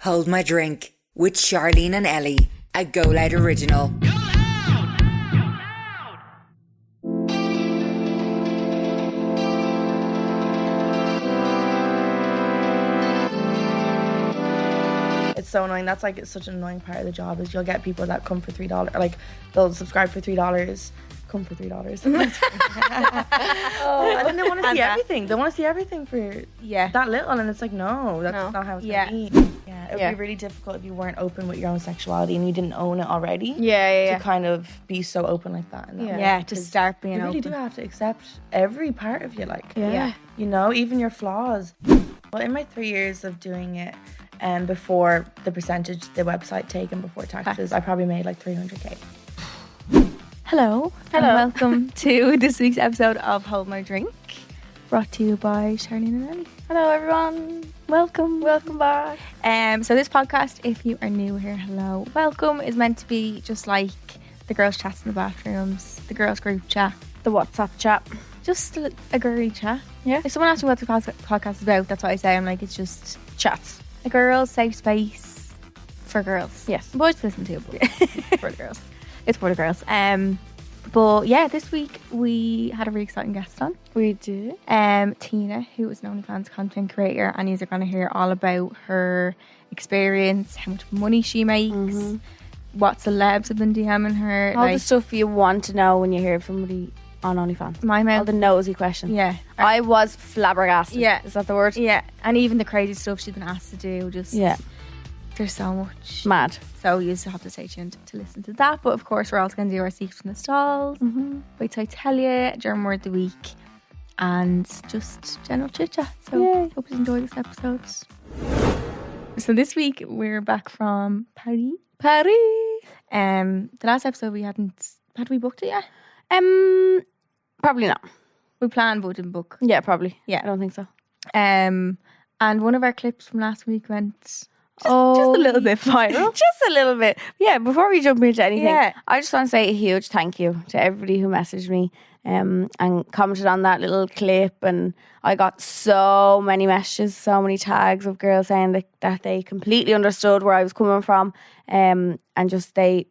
Hold My Drink with Charleen and Ellie, a Go Loud original. It's so annoying. That's like, it's such an annoying part of the job is you'll get people that come for $3, like they'll subscribe for $3, come for $3. And then they want to see everything. They want to see everything for that little, and it's like, no, that's not how it's gonna be. Yeah, it would be really difficult if you weren't open with your own sexuality and you didn't own it already. To kind of be so open like that. To start being open. You really do have to accept every part of you, like, you know, even your flaws. Well, in my 3 years of doing it, and before the percentage the website taken before taxes, I probably made like 300k. Hello. And welcome to this week's episode of Hold My Drink, brought to you by Charleen and Ellie. Hello everyone. Welcome back. So this podcast, if you are new here, hello, welcome, is meant to be just like the girls' chats in the bathrooms, the girls' group chat, The WhatsApp chat. just a girly chat. Yeah. If someone asks me what the podcast is about, that's what I say. I'm like, it's just Chats. a girls' safe space for girls. Yes. Boys listen to it, but for the girls. It's for the girls. But yeah, this week we had a really exciting guest on. We do. Tina, who is an OnlyFans content creator, and you're going to hear all about her experience, how much money she makes, what celebs have been DMing her. All the stuff you want to know when you hear somebody on OnlyFans. My mouth. All the nosy questions. Yeah. I was flabbergasted. Yeah. Is that the word? Yeah. And even the crazy stuff she's been asked to do. Just there's so much. Mad. So you just have to stay tuned to listen to that. But of course, we're also going to do our Secrets in the Stalls. Wait till I tell you, German Word of the Week, and just general chit chat. So hope you enjoy this episode. So this week we're back from Paris. The last episode we had we booked it yet? Probably not. We planned but didn't book. Yeah, probably. Yeah. I don't think so. And one of our clips from last week went just a little bit viral. Just a little bit. Yeah, before we jump into anything, Yeah. I just want to say a huge thank you to everybody who messaged me and commented on that little clip. And I got so many messages, so many tags of girls saying that they completely understood where I was coming from, and just they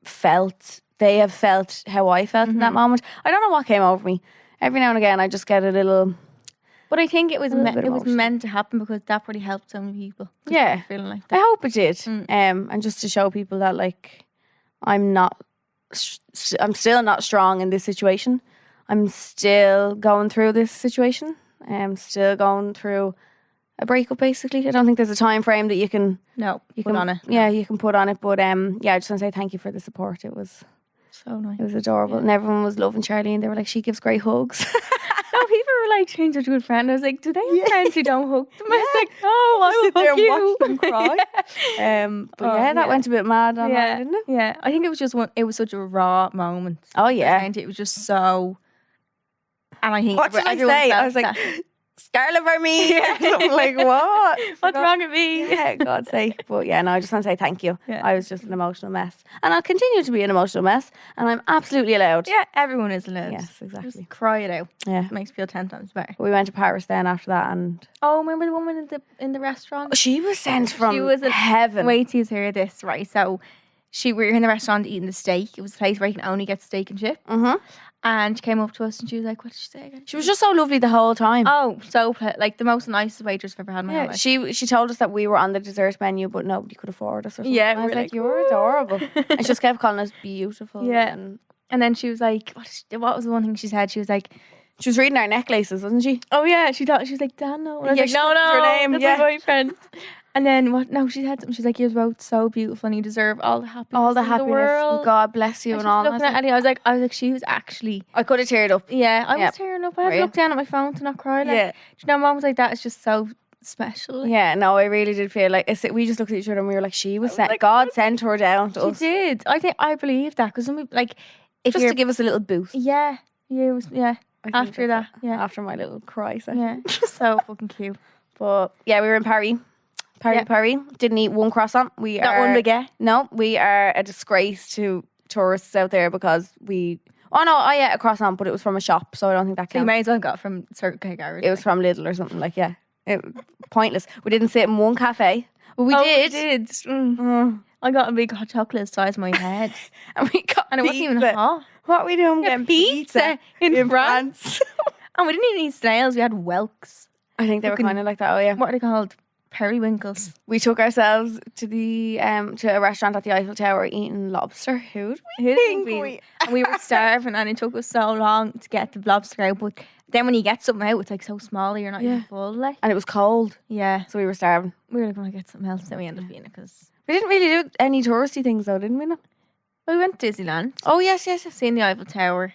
have felt how I felt in that moment. I don't know what came over me. Every now and again, I just get a little. But I think it was meant to happen because that probably helped so many people. Yeah, feeling like that. I hope it did. And just to show people that, like, I'm still not strong in this situation. I'm still going through this situation. I'm still going through a breakup, basically. I don't think there's a time frame that you can put on it. Yeah, you can put on it. But I just want to say thank you for the support. It was so nice. It was adorable, and everyone was loving Charleen. They were like, she gives great hugs. No, people were like, change such a good friend. I was like, do they have friends who don't hug them? I was like, oh, I will sit there hug and you. watch them cry. But that went a bit mad on that, didn't it? Yeah, I think it was just it was such a raw moment. Oh yeah, it was just so. And I think what did I say? I was like, Scarlet for me. I'm like, what? What's wrong with me? Yeah, God's sake. But yeah, no, I just want to say thank you. Yeah. I was just an emotional mess, and I'll continue to be an emotional mess, and I'm absolutely allowed. Yeah, everyone is allowed. Yes, exactly. Just cry it out. Yeah, it makes you feel 10 times better. We went to Paris then after that, and remember the woman in the restaurant? She was sent from heaven. Wait till you hear this, right? So we were in the restaurant eating the steak. It was a place where you can only get steak and chip. And she came up to us and she was like, what did she say again? She was just so lovely the whole time. Oh, so like the most nicest waitress I've ever had in my life. She told us that we were on the dessert menu, but nobody could afford us or something. Yeah, and I was like, you're adorable. And she just kept calling us beautiful. Yeah. And then she was like, what was the one thing she said? She was like, she was reading our necklaces, wasn't she? Oh yeah, she was like, Dano. And I was like, no, your name. That's my boyfriend. And then what? No, she had something. She's like, you're both so beautiful and you deserve all the happiness in the world. God bless you and all. Looking at Ellie, I was like, she was actually. I could have teared up. Yeah, I was tearing up. I had to look down at my phone to not cry. Like, you know, moments like that is just so special. Yeah, no, I really did feel like we just looked at each other and we were like, she was sent. Like, God sent her down to us. She did. I believe that because like if just to give us a little boost. Yeah, After that, after my little cry session. So fucking cute. But yeah, we were in Paris. Paris. Didn't eat one croissant. Not one baguette. No, we are a disgrace to tourists out there because we. Oh no, I ate a croissant, but it was from a shop, so I don't think that counts. So you may as well got from Circle K Garage. It was from Lidl or something, like, pointless. We didn't sit in one cafe. We did. We did. I got a big hot chocolate the size of my head. And we got And it wasn't even pizza. hot. What are we doing? Yeah, Getting pizza in France. And we didn't even eat snails. We had whelks. I think they were Looking- kind of like that. Oh yeah. What are they called? Periwinkles. We took ourselves to the to a restaurant at the Eiffel Tower eating lobster. Who Who think think we- and we were starving, and it took us so long to get the lobster out. But then when you get something out, it's like so small, you're not Yeah. even full. Like, And it was cold, yeah, so we were starving. we were like, "Going to get something else." Then we ended up eating it because We didn't really do any touristy things though, didn't we? No? we went to Disneyland, Oh yes, yes, yes. seen the Eiffel Tower.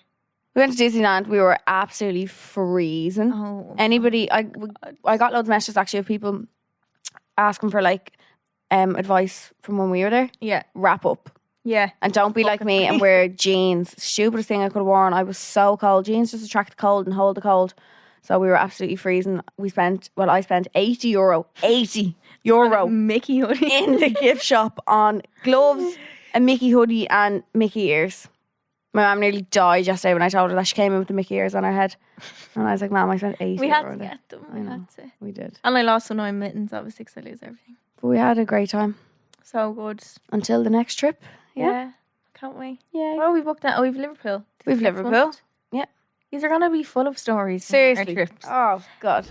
We went to Disneyland. We were absolutely freezing. Oh, Anybody, I got loads of messages actually of people asking for like advice from when we were there. yeah, Wrap up. yeah. And don't be like me and wear jeans. Stupidest thing I could have worn. I was so cold. Jeans just attract the cold and hold the cold. So we were absolutely freezing. I spent €80. €80 Mickey hoodie. in the gift shop on gloves, a Mickey hoodie and Mickey ears. My mum nearly died yesterday when I told her that. She came in with the Mickey ears on her head. And I was like, Mum, I spent €80. We had to on it." get them. I We know. had to. We did. And I lost one of my mittens, obviously, because I lose everything. But we had a great time. So good. Until the next trip. Yeah. Can't wait. Yeah. Oh, we booked that. Oh, we've Liverpool. We've Next Liverpool. month. Yeah. These are going to be full of stories. from Seriously. Our trips. Oh, God.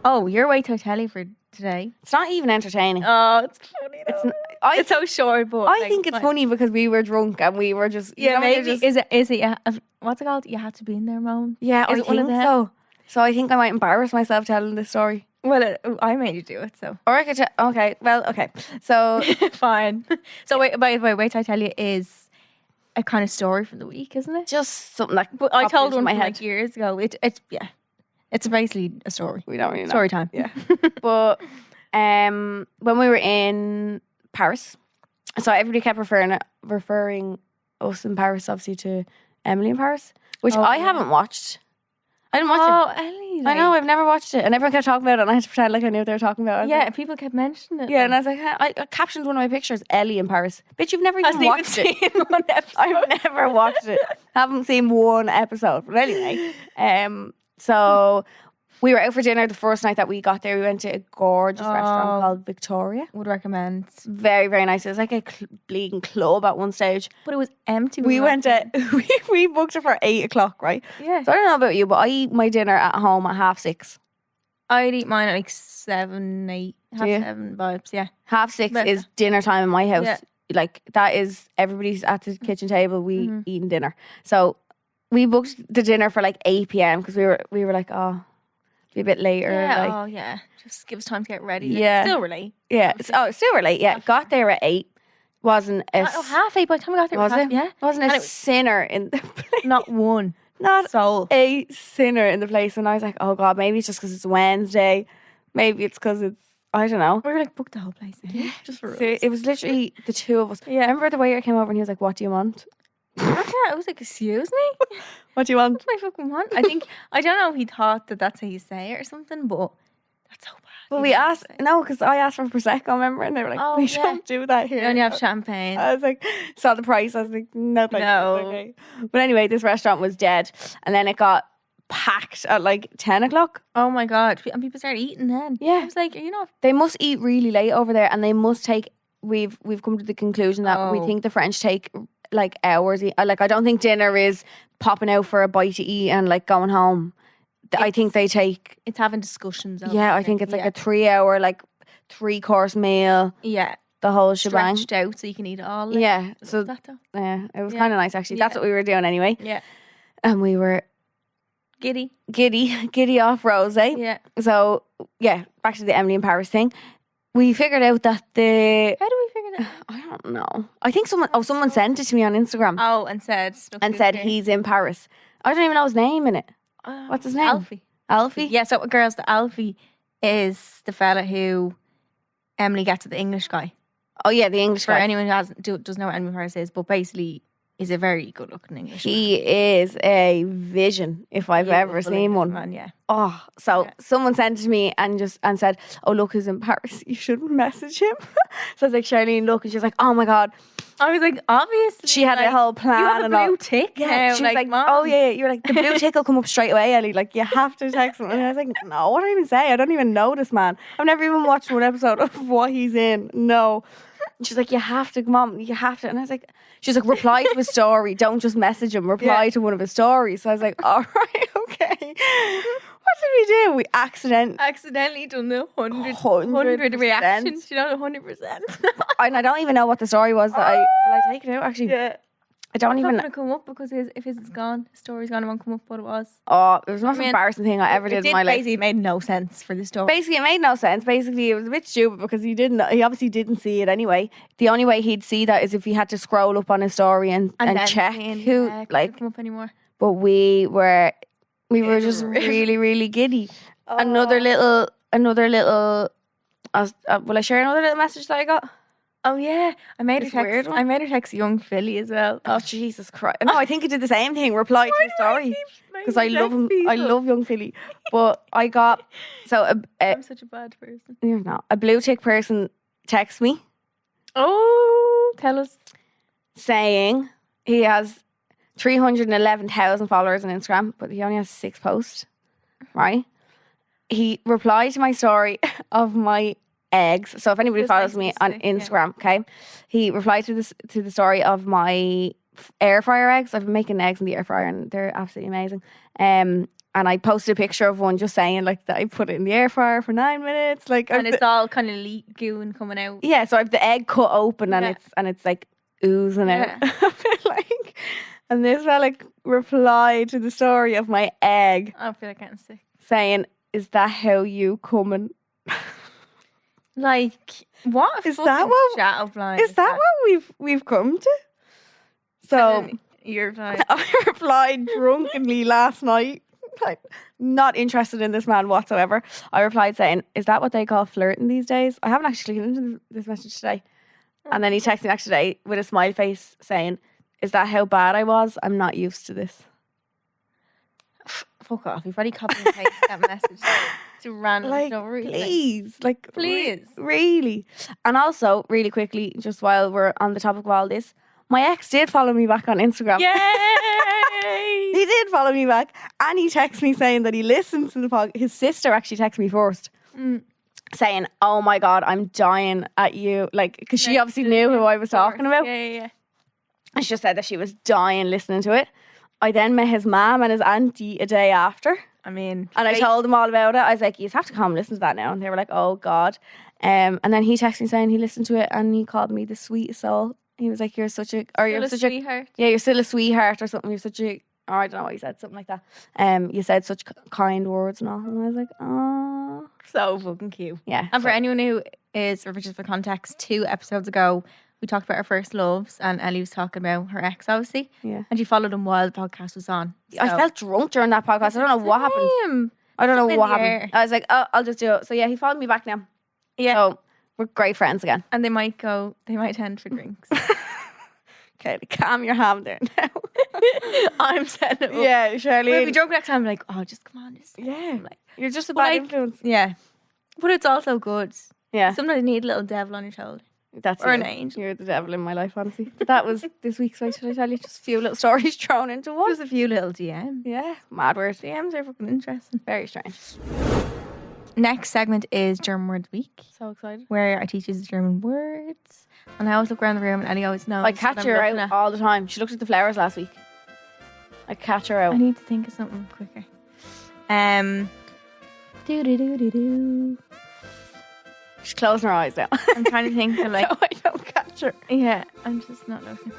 Oh, you're way to tell you for today. It's not even entertaining. Oh, it's funny though. It's I It's so short, but I like, think it's like- funny because we were drunk and we were just you Yeah, know, you're maybe. just- Is it? What's it called? You had to be in there, Mom. yeah, is I it one of think them? so. So I think I might embarrass myself telling this story. Well, I made you do it, so Or I could okay. Well, okay. So fine. So wait, by the way, wait till I tell you is a kind of story from the week, isn't it? just something like But I popped told into one my from head. like years ago. It's basically a story. We don't really know. Story time. Yeah. But when we were in Paris, so everybody kept referring us in Paris, obviously, to Emily in Paris, which Oh, I yeah. haven't watched. I didn't watch Oh, Ellie. it. I know, I've never watched it. And everyone kept talking about it, and I had to pretend like I knew what they were talking about. I was Yeah, like- people kept mentioning it. yeah, and I was like, I captioned one of my pictures, Ellie in Paris. Bitch, you've never even Hasn't even watched it. seen one episode. I've never watched it. Haven't seen one episode. But anyway, so we were out for dinner the first night that we got there. We went to a gorgeous restaurant called Victoria. Would recommend. Very, very nice. It was like a bleeding club at one stage. But it was empty. We when went at we booked it for 8:00, right? Yeah. So I don't know about you, but I eat my dinner at home at 6:30. I'd eat mine at like 7, 8, half you? 7 vibes. Yeah. 6:30 But- is dinner time in my house. Yeah. Like that is everybody's at the kitchen table. We Mm-hmm. eating dinner. So we booked the dinner for like 8 p.m. because we were like, oh, be a bit later. Yeah. Like, Oh, yeah. Just give us time to get ready. Yeah. Still really. yeah. It's super late. Yeah, got there at 8. Wasn't a Oh, half 8 by the time we got there. was it? Yeah. Wasn't And a it was- sinner in the place. Not one Not soul. a sinner in the place, and I was like, oh god, maybe it's just because it's Wednesday. Maybe it's because it's I don't know. We were like, book the whole place. Yeah. Just for So us. it was literally the two of us. Yeah. Remember the waiter came over and he was like, "What do you want? Yeah, I was like, excuse me? What do you want?" What do I fucking want? I don't know if he thought that that's how you say it or something, but that's so bad. Well, we asked because I asked for prosecco, remember, and they were like, Oh, "We yeah. don't do that here." You only have champagne. I was like, saw the price. I was like, "No, thank you." No. It's okay. But anyway, this restaurant was dead, and then it got packed at like 10:00. Oh my God. And people started eating then. Yeah. I was like, you know, They must eat really late over there, and they must take. We've come to the conclusion that we Oh. think the French take like hours. Like I don't think dinner is popping out for a bite to eat and like going home. I think they take. it's having discussions. over Yeah, I it. think it's like Yeah. a 3-hour, like 3-course meal, Yeah. the whole shebang. Stretched out so you can eat it all. Like, Yeah, so that though. yeah, it was Yeah. kind of nice actually. That's Yeah. what we were doing anyway, Yeah. and we were Giddy. giddy off Rose. Yeah. So yeah, back to the Emily in Paris thing. We figured out that the How do we figure that out? I don't know. I think someone sent it to me on Instagram Oh, and said. and said he's in Paris. I don't even know his name in it. What's his name? Alfie. Alfie. Yeah, so girls, the Alfie is the fella who Emily gets at the English guy. Oh yeah, the English For guy. anyone who doesn't know what Emily Paris is, but basically is a very good looking English He is a vision if I've ever seen one. Man, yeah. Oh, so Yeah. someone sent it to me and said, "Oh look, he's in Paris. You should message him." So I was like, "Charlene, look," and she's like, "Oh my god, I was like, obviously. She had a whole plan. You have a and all. blue tick. Yeah, now, she was like, Mom. oh yeah, you're like, the blue tick will come up straight away, Ellie. Like, you have to text him. And I was like, no, what do I even say? I don't even know this man. I've never even watched one episode of what he's in. No. And she's like, you have to, Mom, you have to. And I was like, she's like, reply to his story. Don't just message him. Reply to one of his stories. So I was like, all right, okay. What did we do? We accidentally done the 100 reactions. You know, 100%. And I don't even know what the story was that will I take it out actually? Yeah. I don't It's even not going to come up because if his is gone, his story's gone, it won't come up what it was. Oh, it was the most embarrassing thing I ever did in my life. Basically, it made no sense for the story. Basically, it made no sense. Basically, it was a bit stupid because he obviously didn't see it anyway. The only way he'd see that is if he had to scroll up on his story and check who come up anymore. But we were just really, really giddy. Oh. Another little. Will I share another little message that I got? Oh yeah, I made her This weird text. one? I made her text young Philly as well. Oh Jesus Christ! No, I think he did the same thing. Replied to his story because I love him. I love young Philly. But I got I'm such a bad person. You're not. A blue tick person texts me. Oh, tell us. Saying he has 311,000 followers on Instagram, but he only has 6 posts. Right? He replied to my story of my eggs. So if anybody follows me on Instagram, okay, he replied to the story of my air fryer eggs. I've been making eggs in the air fryer and they're absolutely amazing. And I posted a picture of one just saying like that I put it in the air fryer for 9 minutes, like, and it's all kind of goo and coming out. Yeah, so I've the egg cut open and it's like oozing out. Like, and this fella replied to the story of my egg. I feel like getting sick. Saying, "Is that how you coming?" Like, what? Is that what? Is that what we've come to? So you're like, I replied drunkenly last night. Like, not interested in this man whatsoever. I replied saying, "Is that what they call flirting these days?" I haven't actually looked into this message today. And then he texted me back today with a smile face saying, "Is that how bad I was? I'm not used to this." Fuck off. You've already copied and pasted that message to random. Like, no, really. please. Really. And also, really quickly, just while we're on the topic of all this, my ex did follow me back on Instagram. Yay! He did follow me back. And he texted me saying that he listened to the podcast. His sister actually texted me first. Saying, "Oh my God, I'm dying at you." Like, because she obviously knew who I was talking about. Yeah. And she just said that she was dying listening to it. I then met his mom and his auntie a day after. I mean, and I told them all about it. I was like, "You have to come listen to that now." And they were like, "Oh God." And then he texted me saying he listened to it and he called me the sweetest soul. He was like, "You're such a sweetheart." Yeah, you're still a sweetheart or something. You're such a, or I don't know what he said, something like that. You said such kind words and all. And I was like, oh, so fucking cute. Yeah. And for anyone who is, or just for context, 2 episodes ago, we talked about our first loves, and Ellie was talking about her ex, obviously. Yeah. And she followed him while the podcast was on. So. I felt drunk during that podcast. I don't know what happened. I don't know what happened. I was like, oh, I'll just do it. So yeah, he followed me back now. Yeah. So we're great friends again. And they might tend for drinks. Okay, calm your hand there now. I'm setting it up. Yeah, Charleen. We'll be drunk next time. I'm like, oh, just come on. You're just a bad influence. Yeah. But it's also good. Yeah. Sometimes you need a little devil on your shoulder. That's or an angel. You're the devil in my life, honestly. But that was this week's Right, should I tell you? Just a few little stories thrown into one. Just a few little DMs. Yeah, mad words. DMs are fucking interesting. Very strange. Next segment is German Words Week. So excited. Where I teach us German words. And I always look around the room and Ellie always knows. I catch her out all the time. She looked at the flowers last week. I catch her out. I need to think of something quicker. Do. She's closing her eyes now. I'm trying to think of like. So I don't catch her. Yeah, I'm just not looking.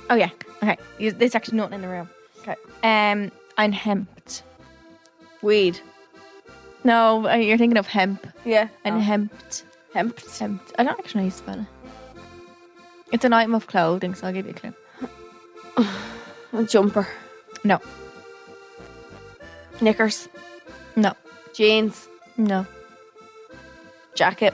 Oh yeah. Okay. There's actually nothing in the room. Okay. Ein Hemd. Weed. No, you're thinking of hemp. Yeah. Ein Hemd. Hemp. I don't actually know how you spell it. It's an item of clothing, so I'll give you a clue. A jumper. No. Knickers. No. Jeans. No. Jacket.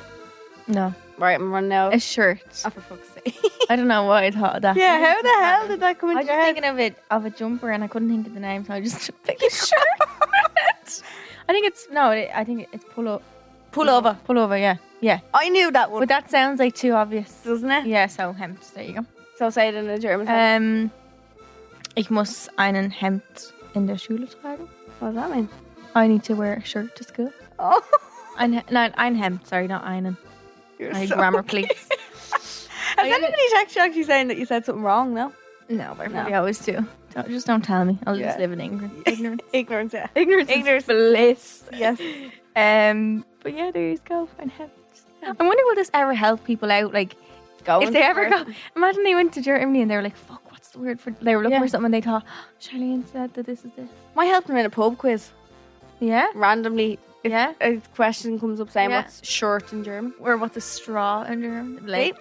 No. Right, I'm running out. A shirt. Oh, for fuck's sake. I don't know why I thought of that. Yeah, how the hell did that come into your head? I was just thinking of a jumper and I couldn't think of the name, so I just picked a shirt. I think it's pull over. Pull over, yeah. Yeah. I knew that one. But that sounds like too obvious. Doesn't it? Ja, so Hemd. There you go. So say it in a German. Ich muss einen Hemd in der Schule tragen. What does that mean? I need to wear a shirt to school. Oh. Ein Hemd. Sorry, not einen. You're My so grammar, please. Has anybody texted you actually saying that you said something wrong? No. No, but I probably always do. Just don't tell me. I'll just live in ignorance. Ignorance, yeah. Ignorance is bliss. Yes. But yeah, there you go. Ein Hemd. I wonder will this ever help people out? Like, if they ever go, imagine they went to Germany and they were like, "Fuck, what's the word for?" They were looking for something and they thought, Charlene said that this is this. Might help them in a pub quiz. Yeah, Randomly. If yeah. a question comes up saying what's shirt in German Or what's a straw in German? Like,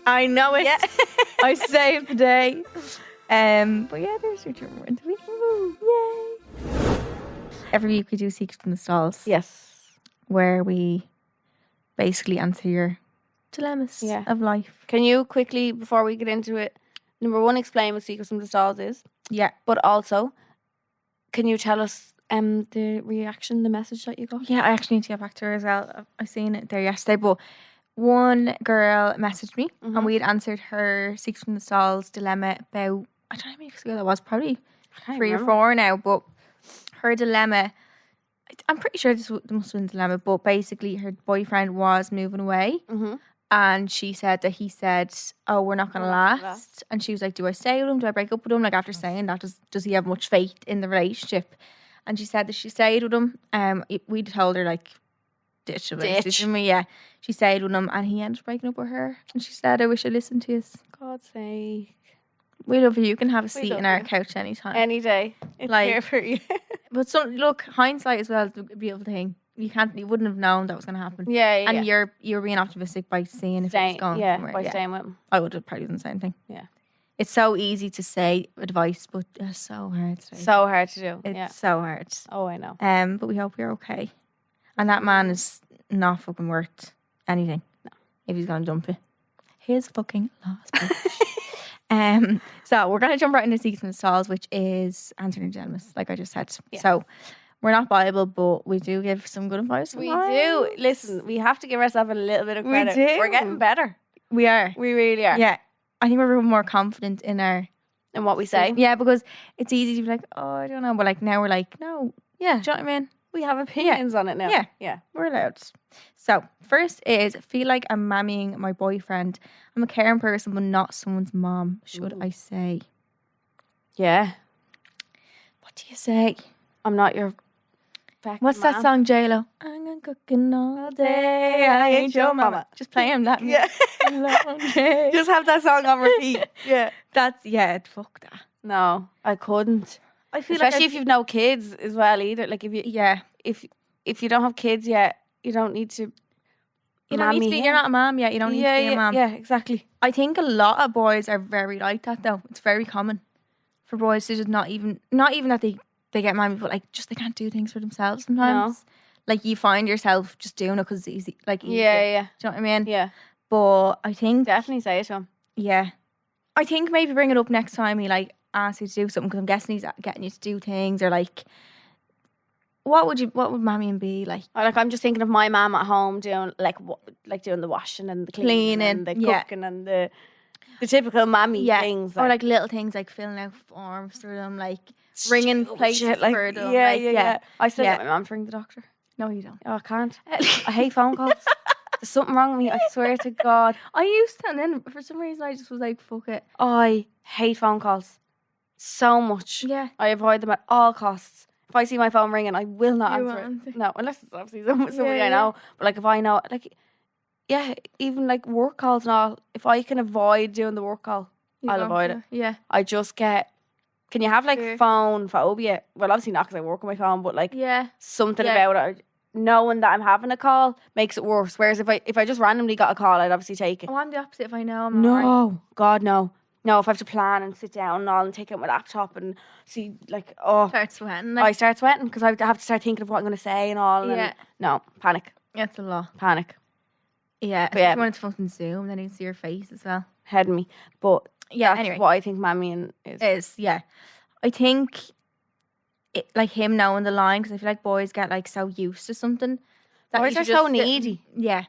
I know it. Yeah. I saved the day. But yeah, there's your German word. Yay! Every week we do Secrets from the Stalls. Yes. Where we basically answer your dilemmas of life. Can you quickly, before we get into it, number one, explain what Secrets from the Stalls is? Yeah. But also, can you tell us the reaction, the message that you got? Yeah, I actually need to get back to her as well. I seen it there yesterday, but one girl messaged me and we had answered her Secrets from the Stalls dilemma about, I don't know how many weeks ago that was, probably 3 or 4 now, but her dilemma, I'm pretty sure this must have been a dilemma, but basically her boyfriend was moving away and she said that he said, oh, we're not going to last. And she was like, do I stay with him? Do I break up with him? Like, after saying that, does he have much faith in the relationship? And she said that she stayed with him. We told her, like, ditch. Yeah. She stayed with him and he ended up breaking up with her. And she said, I wish I listened to you. God's sake. We love you. You can have a seat in our couch anytime. Any day. It's Like, here for you. But look, hindsight as well is a beautiful thing. You wouldn't have known that was going to happen. Yeah. And you're being optimistic by seeing if it's going somewhere. By staying with him. I would have probably done the same thing. Yeah. It's so easy to say advice, but it's so hard to do. So hard to do. It's so hard. Oh, I know. But we hope you're okay. And that man is not fucking worth anything. No. If he's going to dump you. His fucking lost bitch. So we're going to jump right into Secrets from the Stalls, which is answering dilemmas, like I just said. Yeah. So we're not Bible, but we do give some good advice. We do. Listen, we have to give ourselves a little bit of credit. We do. We're getting better. We are. We really are. Yeah. I think we're more confident in what we say. Yeah, because it's easy to be like, oh, I don't know. But like now we're like, no. Yeah. Do you know what I mean? We have opinions on it now. Yeah. Yeah. We're allowed. So, first is feel like I'm mammying my boyfriend. I'm a caring person, but not someone's mom. Should I say? Yeah. What do you say? I'm not your What's that song, J-Lo? I'm cooking all day. I ain't your mama. Just play him that. Yeah. Just have that song on repeat. Yeah. Fuck that. No, I couldn't. I feel especially like if you've no kids as well either. Like if you don't have kids yet, you don't need to. You're not a mom yet. You don't need to be a mom. Yeah, exactly. I think a lot of boys are very like that though. It's very common for boys to just not even that they get mommy, but like just they can't do things for themselves sometimes. No. Like you find yourself just doing it because it's easy. Like easier. Yeah. Do you know what I mean? Yeah. But I think definitely say it to him. Yeah. I think maybe bring it up next time he like asks you to do something because I'm guessing he's getting you to do things or like. What would mommy be like? Like I'm just thinking of my mom at home doing doing the washing and the cleaning and the cooking and the typical mommy things. Or like little things like filling out forms for them, like ringing places for them. Yeah. I still get my mom to ring the doctor. No, you don't. Oh, I can't. I hate phone calls. There's something wrong with me. I swear to God. I used to, and then for some reason I just was like, fuck it. I hate phone calls so much. Yeah. I avoid them at all costs. If I see my phone ringing, I will not answer it. No, unless it's obviously somebody I know. But like if I know, even like work calls and all, if I can avoid doing the work call, I'll avoid it. Yeah. I just get, can you have like phone phobia? Well, obviously not because I work on my phone, but like something about it. Knowing that I'm having a call makes it worse. Whereas if I just randomly got a call, I'd obviously take it. Oh, I'm the opposite if I know I'm No, God, no. No, if I have to plan and sit down and all and take out my laptop and see start sweating. I start sweating because I have to start thinking of what I'm going to say and all. And no, panic. Yeah, it's a lot. Panic. Yeah, but when it's fucking Zoom, then you see your face as well. Head me. But that's anyway, what I think mammying is. I think like him knowing the line because I feel like boys get like so used to something. Boys are so needy. Yeah.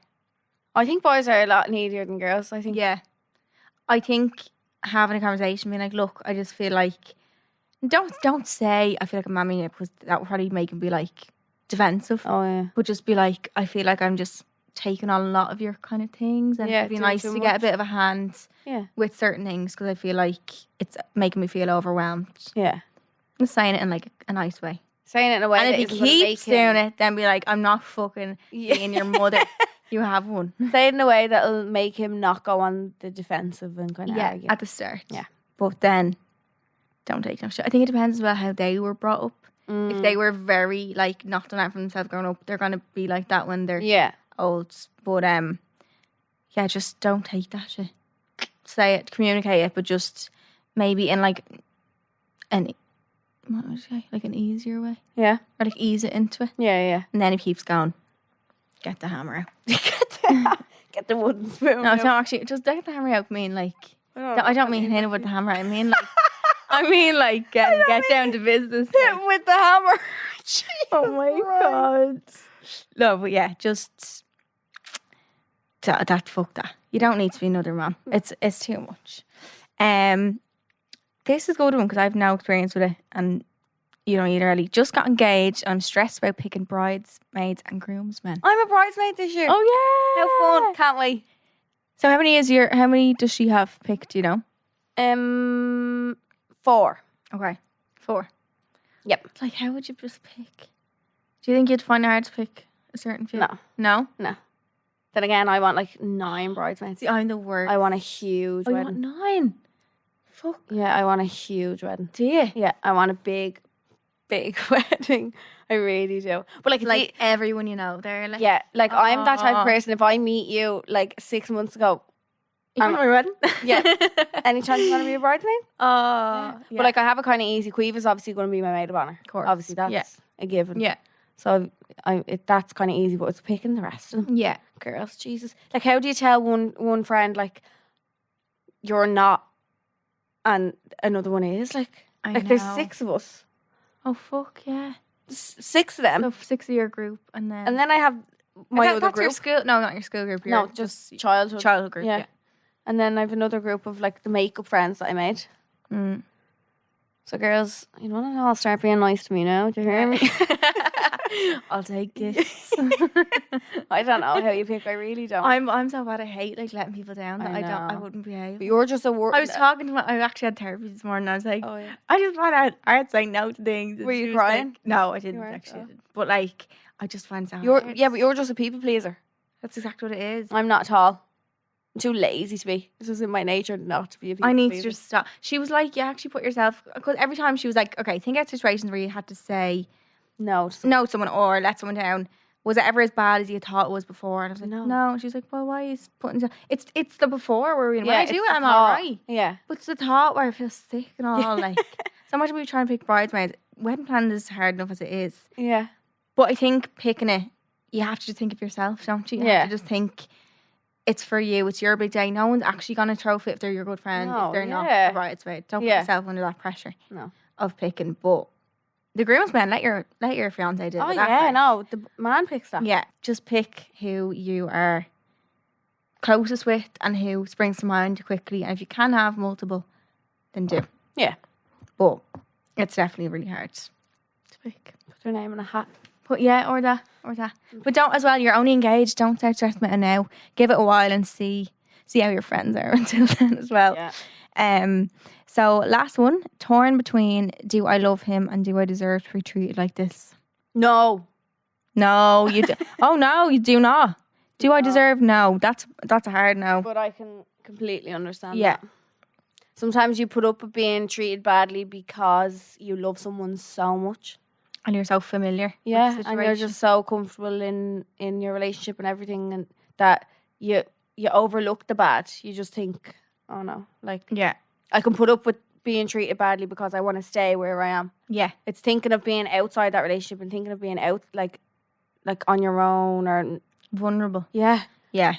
I think boys are a lot needier than girls. I think. Yeah. I think having a conversation, being like, look, I just feel like, don't say I feel like I'm mamming it, because that would probably make him be like defensive. Oh yeah. But just be like, I feel like I'm just taking on a lot of your kind of things, and it'd be doing nice too to get a much. bit of a hand Yeah. with certain things, because I feel like it's making me feel overwhelmed. Yeah. Just saying it in like a nice way. Saying it in a way And that if he isn't gonna keeps make him- doing it, then be like, I'm not fucking being your mother. You have one. Say it in a way that'll make him not go on the defensive and kind of Yeah, argue. at the start. Yeah. But then, don't take no shit. I think it depends as well how they were brought up. If they were very, like, not done that for themselves growing up, they're going to be like that when they're Yeah. old. But, yeah, just don't take that shit. Say it, communicate it, but just maybe in, like, what would I say? Like an easier way. Yeah. Or, like, ease it into it. Yeah. And then if he keeps going, get the hammer out. Get the wooden spoon. No, don't actually. Just get the hammer out. I mean, like, I don't mean hit it with the hammer. I mean, like, get down to business. Hit him with the hammer. Oh my god. No, but yeah, just that. Fuck that. You don't need to be another mom. It's too much. This is a good one because I have no experience with it, and you don't either. Ellie just got engaged. I'm stressed about picking bridesmaids and groomsmen. I'm a bridesmaid this year. Oh yeah, How fun! Can't wait. So how many does she have picked? Do you know? 4. Okay, 4. Yep. Like, how would you just pick? Do you think you'd find it hard to pick a certain few? No. Then again, I want like 9 bridesmaids. See, I'm the worst. I want a huge you wedding. want 9? Fuck. Yeah, I want a huge wedding. Do you? Yeah, I want a big wedding. I really do. But like, Like everyone you know there. Like, yeah, like I'm that type of Aw. person. If I meet you like 6 months ago, You want my wedding? yeah, any chance you want to be a bridesmaid? Oh, yeah. But like, I have a kind of easy. Queeva's obviously going to be my maid of honor. Of course. Obviously, that's a given. Yeah. So that's kind of easy. But it's picking the rest of them. Yeah. Girls, Jesus. Like, how do you tell one friend like you're not, and another one is like? I Like, there's know. 6 of us. Oh, fuck, yeah. 6 of them, So 6 of your group, and then I have my other that's your group. school. No, not your school group. No, your just childhood group. Yeah. Yeah. And then I have another group of like the makeup friends that I made. Mm. So girls, you want to all start being nice to me now? Do you hear me? I'll take this. I don't know how you pick. I really don't. I'm so bad. I hate like letting people down. That I I know. wouldn't behave. But you're just a word. I was talking to I actually had therapy this morning. I was like, Oh yeah. I just find out I'd say no to things. Were you She was like- crying? no, I didn't weren't? actually. Oh. Didn't. But like, I just find it so You're hard. but you're just a people pleaser. That's exactly what it is. I'm not at all. I'm too lazy to be. This is in my nature not to be a people I need pleaser. to just stop. She was like, you actually put yourself, because every time she was like, okay, think out situations where you had to say no. no to someone or let someone down. Was it ever as bad as you thought it was before? And I was like, No. no. And she's like, well, why is putting? It's the before where when I it's do the it, I'm thought. all right. Yeah. But it's the thought where I feel sick and all. Like, so much we try and pick bridesmaids. Wedding planning is hard enough as it is. Yeah. But I think picking it, you have to just think of yourself, don't you? You Yeah. have to just think it's for you. It's your big day. No one's actually going to throw fit if they're your good friend. No, if they're not yeah. a bridesmaid. Don't Yeah. put yourself under that pressure No. of picking. But the groomsmen, let your fiance do it. Oh but that yeah, part- no. The man picks that. Yeah, just pick who you are closest with and who springs to mind quickly. And if you can have multiple, then do. Yeah. But it's definitely really hard to pick. Put their name in a hat. But yeah, or that. But don't as well. You're only engaged. Don't start stressing about it now. Give it a while and see how your friends are until then as well. Yeah. So last one, torn between do I love him and do I deserve to be treated like this? No. No, you do. Oh no, you do not. Do I deserve? No, that's a hard no. But I can completely understand Yeah. that. Sometimes you put up with being treated badly because you love someone so much. And you're so familiar. Yeah, with the and you're situation. just so comfortable in your relationship and everything, and that you overlook the bad. You just think, oh no, like Yeah. I can put up with being treated badly because I want to stay where I am. Yeah. It's thinking of being outside that relationship and thinking of being out like on your own or Vulnerable. yeah. Yeah.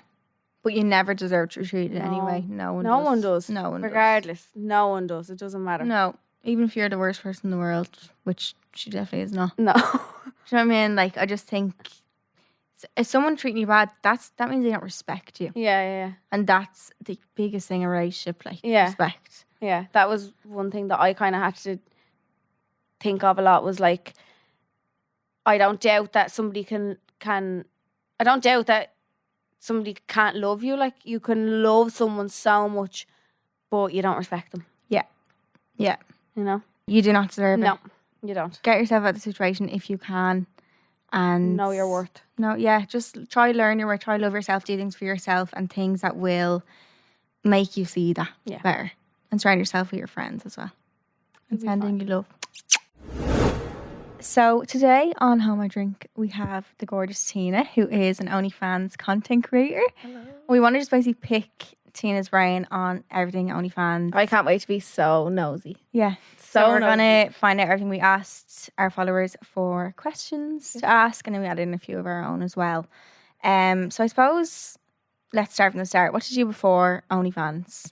But you never deserve to be treated No. anyway. No one does. No one Regardless, no one does. It doesn't matter. does. No. Even if you're the worst person in the world, which she definitely is not. No. Do you know what I mean? Like, I just think if someone treating you bad, that means they don't respect you. Yeah. And that's the biggest thing in a relationship, like respect. Yeah, that was one thing that I kind of had to think of a lot, was like, I don't doubt that somebody I don't doubt that somebody can't love you. Like, you can love someone so much, but you don't respect them. Yeah. You know? You do not deserve it. No, you don't. Get yourself out of the situation if you can. And Know your worth. No, yeah. Just try learn your worth. Try love yourself. Do things for yourself and things that will make you see that better. And surround yourself with your friends as well. And sending you love. So today on Home I Drink, we have the gorgeous Tina, who is an OnlyFans content creator. Hello. We want to just basically pick Tina's brain on everything OnlyFans. I can't wait to be so nosy. Yeah. So we're going to find out everything. We asked our followers for questions to ask, and then we added in a few of our own as well. So I suppose let's start from the start. What did you do before OnlyFans?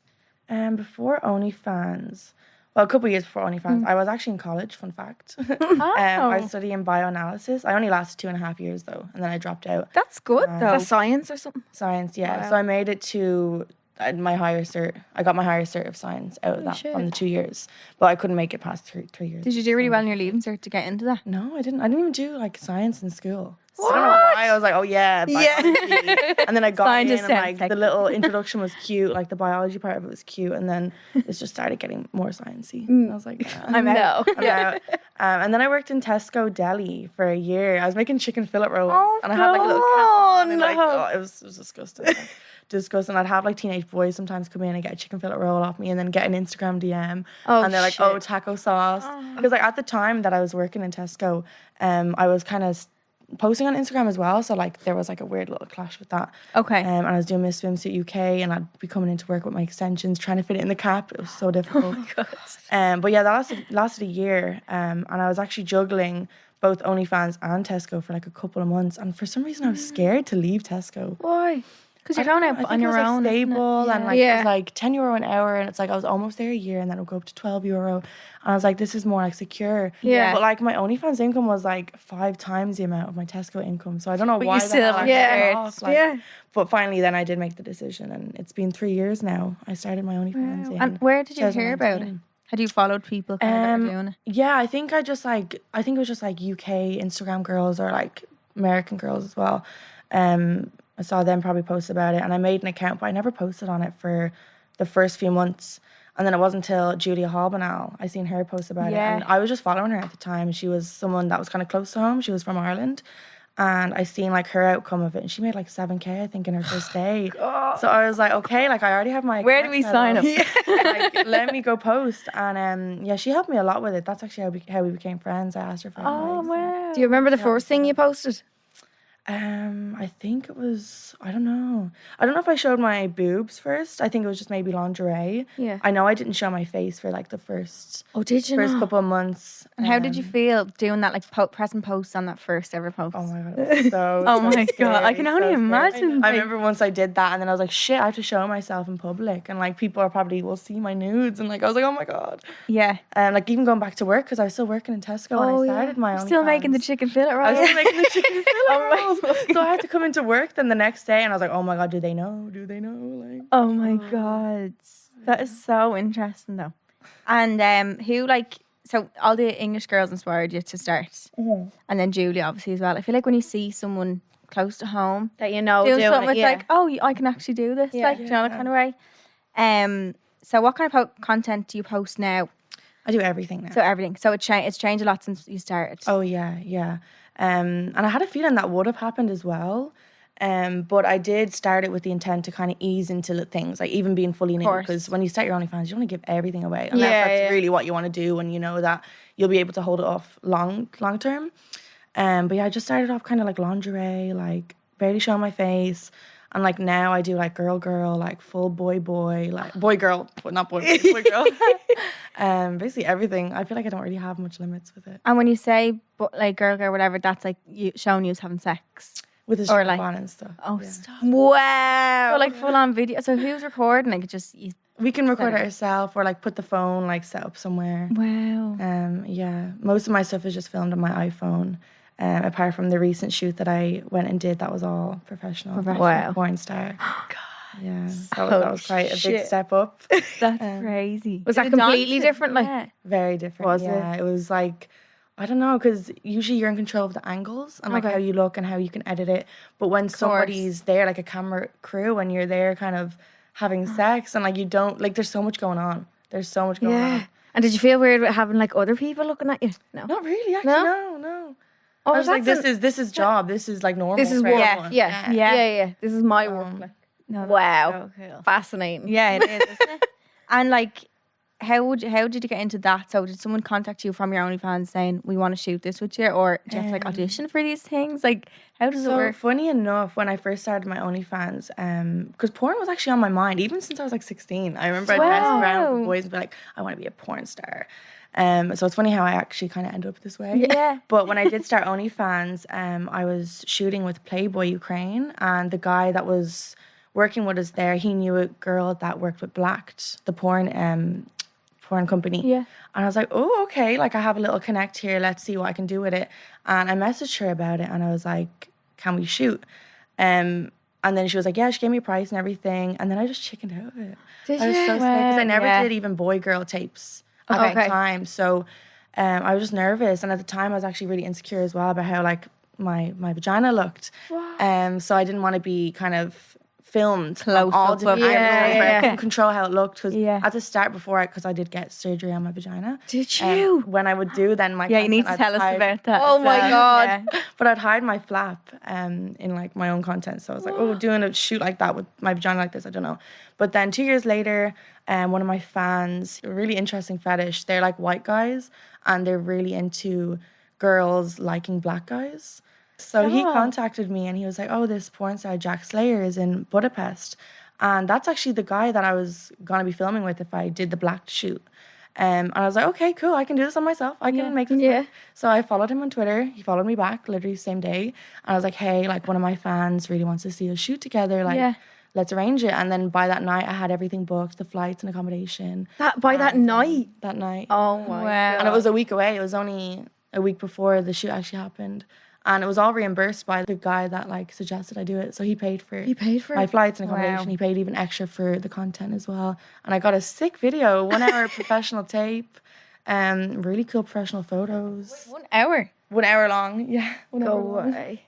Before OnlyFans, well, a couple of years before OnlyFans, I was actually in college, fun fact. I studied in bioanalysis. I only lasted 2.5 years though, and then I dropped out. That's good though. Is that science or something? Science, yeah. Wow. So I made it to my higher cert. I got my higher cert of science out of that from the 2 years, but I couldn't make it past three years. Did you do really well in your leaving cert to get into that? No, I didn't. I didn't even do like science in school. So I don't know why. I was like, oh yeah, biology. And then I got Scientist in and like sounds the little introduction was cute, like the biology part of it was cute, and then it just started getting more sciencey. And I was like, I'm out. I'm out. And then I worked in Tesco Deli for a year. I was making chicken fillet rolls, and I had like a little cap on, and like, it was disgusting. Like, disgusting. I'd have like teenage boys sometimes come in and get a chicken fillet roll off me, and then get an Instagram DM, and they're like, "Oh, taco sauce," because like at the time that I was working in Tesco, I was kind of posting on Instagram as well, so like there was like a weird little clash with that. Okay. And I was doing Miss Swimsuit UK, and I'd be coming into work with my extensions, trying to fit it in the cap. It was so difficult. Oh my God. But yeah, that lasted a year, and I was actually juggling both OnlyFans and Tesco for like a couple of months, and for some reason I was scared to leave Tesco. Why? Because you're going out on your own. Like stable, and like Yeah. it was like €10 an hour, and it's like I was almost there a year, and then it would go up to €12, and I was like, this is more like secure. Yeah. But like my OnlyFans income was like 5 times the amount of my Tesco income, so I don't know But why. you still that were happened. scared. Off, like, But finally, then I did make the decision, and it's been 3 years now. I started my OnlyFans. In And where did you hear about it? 2019. Had you followed people kind of that were doing it? Yeah, I think it was just like UK Instagram girls or like American girls as well. I saw them probably post about it, and I made an account, but I never posted on it for the first few months. And then it wasn't until Julia Halbanal, I seen her post about it, and I was just following her at the time. She was someone that was kind of close to home. She was from Ireland, and I seen like her outcome of it, and she made like 7K, I think, in her first day. So I was like, okay, like I already have my. Where do we sign up? Like, let me go post, and yeah, she helped me a lot with it. That's actually how we became friends. I asked her for advice. Wow. Do you remember the first thing you posted? I think it was, I don't know if I showed my boobs first. I think it was just maybe lingerie. Yeah. I know I didn't show my face for like the first Did you couple of months. And how did you feel doing that, like pressing posts on that first ever post? Oh my god, it was so Oh my scary, God, I can only so scary. imagine. I remember once I did that, and then I was like, shit, I have to show myself in public, and like people are probably will see my nudes, and like I was like, oh my god. Yeah. Like even going back to work, because I was still working in Tesco when I started my own. Still making the chicken fillet I rolls. was still making the chicken fillet rolls. God. So I had to come into work then the next day, and I was like, oh my god, do they know? Like, Oh my God. That is so interesting though. And who so all the English girls inspired you to start. And then Julia obviously as well. I feel like when you see someone close to home That you know doing doing something, it, it's like, oh, I can actually do this. Yeah. Like, you know, that kind of way. So what kind of content do you post now? I do everything now. So everything. So it's changed a lot since you started. Oh yeah. And I had a feeling that would have happened as well. But I did start it with the intent to kind of ease into things, like even being fully naked. Because when you start your OnlyFans, you want to give everything away, unless that's really what you want to do, and you know that you'll be able to hold it off long term. But yeah, I just started off kind of like lingerie, like barely showing my face. And like now I do like girl, like full boy, like boy girl, but not boy girl. Basically everything. I feel like I don't really have much limits with it. And when you say like girl, whatever, that's like you showing you having sex. With his strap on and stuff. Oh, yeah. stop. Wow. So like full on video. So who's recording? Like just you. We can record it ourselves, or like put the phone like set up somewhere. Wow. Yeah. Most of my stuff is just filmed on my iPhone. Apart from the recent shoot that I went and did, that was all professional. Wow. Porn star. Yeah, that was quite a big step up. That's crazy. Was that completely different? Like, very different. Was it was like, I don't know, because usually you're in control of the angles and like how you look and how you can edit it. But when somebody's there, like a camera crew, and you're there kind of having sex and like you don't, like there's so much going on. There's so much going on. And did you feel weird with having like other people looking at you? No. Not really, actually. No. Oh, I was like, this is job. This is like normal. This is for work. everyone. Yeah. This is my work. Like, No, wow. so cool. Fascinating. Yeah, it is, isn't it? And like, how did you get into that? So did someone contact you from your OnlyFans saying, we want to shoot this with you? Or do you have to like audition for these things? Like, how does it work? Funny enough, when I first started my OnlyFans, because porn was actually on my mind, even since I was like 16. I remember I'd mess around with the boys and be like, I want to be a porn star. So it's funny how I actually kind of ended up this way. Yeah. But when I did start OnlyFans, I was shooting with Playboy Ukraine, and the guy that was working with us there, he knew a girl that worked with Blacked, the porn company. Yeah. And I was like, oh, okay, like I have a little connect here. Let's see what I can do with it. And I messaged her about it, and I was like, can we shoot? And then she was like, yeah, she gave me a price and everything. And then I just chickened out of it. I was so scared because I never did even boy-girl tapes at that time. So I was just nervous. And at the time, I was actually really insecure as well about how like my vagina looked. So I didn't want to be kind of filmed close all different angles, but I couldn't Yeah. control how it looked because at the start because I did get surgery on my vagina. Did you? When I would do then my Yeah, you need to content, tell us I'd about that. Oh my God. but I'd hide my flap in like my own content. So I was like, oh, doing a shoot like that with my vagina like this, I don't know. But then 2 years later, one of my fans, a really interesting fetish, they're like white guys and they're really into girls liking black guys. So he contacted me and he was like, oh, this porn star Jack Slayer is in Budapest. And that's actually the guy that I was going to be filming with if I did the black shoot. And I was like, okay, cool, I can do this on myself. I can make this work. So I followed him on Twitter. He followed me back literally the same day. And I was like, hey, like one of my fans really wants to see us shoot together. Like, let's arrange it. And then by that night, I had everything booked, the flights and accommodation. That night? That night. Oh my God. And it was a week away. It was only a week before the shoot actually happened. And it was all reimbursed by the guy that like suggested I do it. So he paid for my flights and accommodation. He paid even extra for the content as well. And I got a sick video, 1 hour professional tape, really cool professional photos. 1 hour? 1 hour long, yeah. Go away.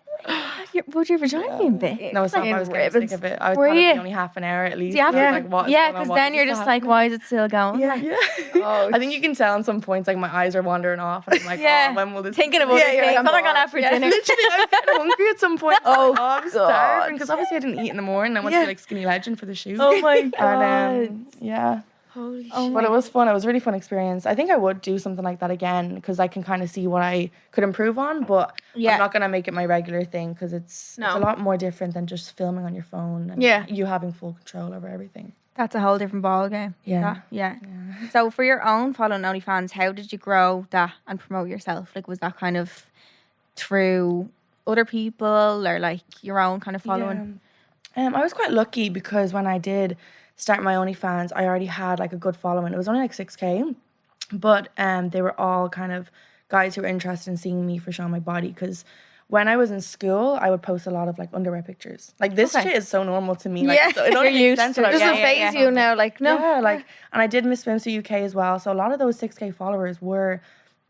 Would your vagina be in bit? No, it's not. I was getting sick of it. I Were thought it'd you? be only half an hour at least. Do you have to? Like, what is going on? Because What then is you're this just like, happening? why is it still going? Yeah. I think you can tell on some points, like my eyes are wandering off, and I'm like, oh, when will this? Thinking of other things. I'm What am I going to have for dinner? Literally, I'm getting hungry at some point. Oh, I'm starving because obviously I didn't eat in the morning. I want to be like skinny legend for the shoot. Oh my God. And yeah. Holy shit. But it was fun. It was a really fun experience. I think I would do something like that again because I can kind of see what I could improve on, but I'm not going to make it my regular thing because it's a lot more different than just filming on your phone and you having full control over everything. That's a whole different ball game. Yeah. So for your own following OnlyFans, how did you grow that and promote yourself? Like, was that kind of through other people or like your own kind of following? I was quite lucky because when I did start my OnlyFans, I already had like a good following. It was only like 6K, but they were all kind of guys who were interested in seeing me for showing my body. Because when I was in school, I would post a lot of like underwear pictures. Like this shit is so normal to me. Like, so it don't make sense. It doesn't faze you now. Like no, like, and I did Miss Swimsuit UK as well. So a lot of those 6K followers were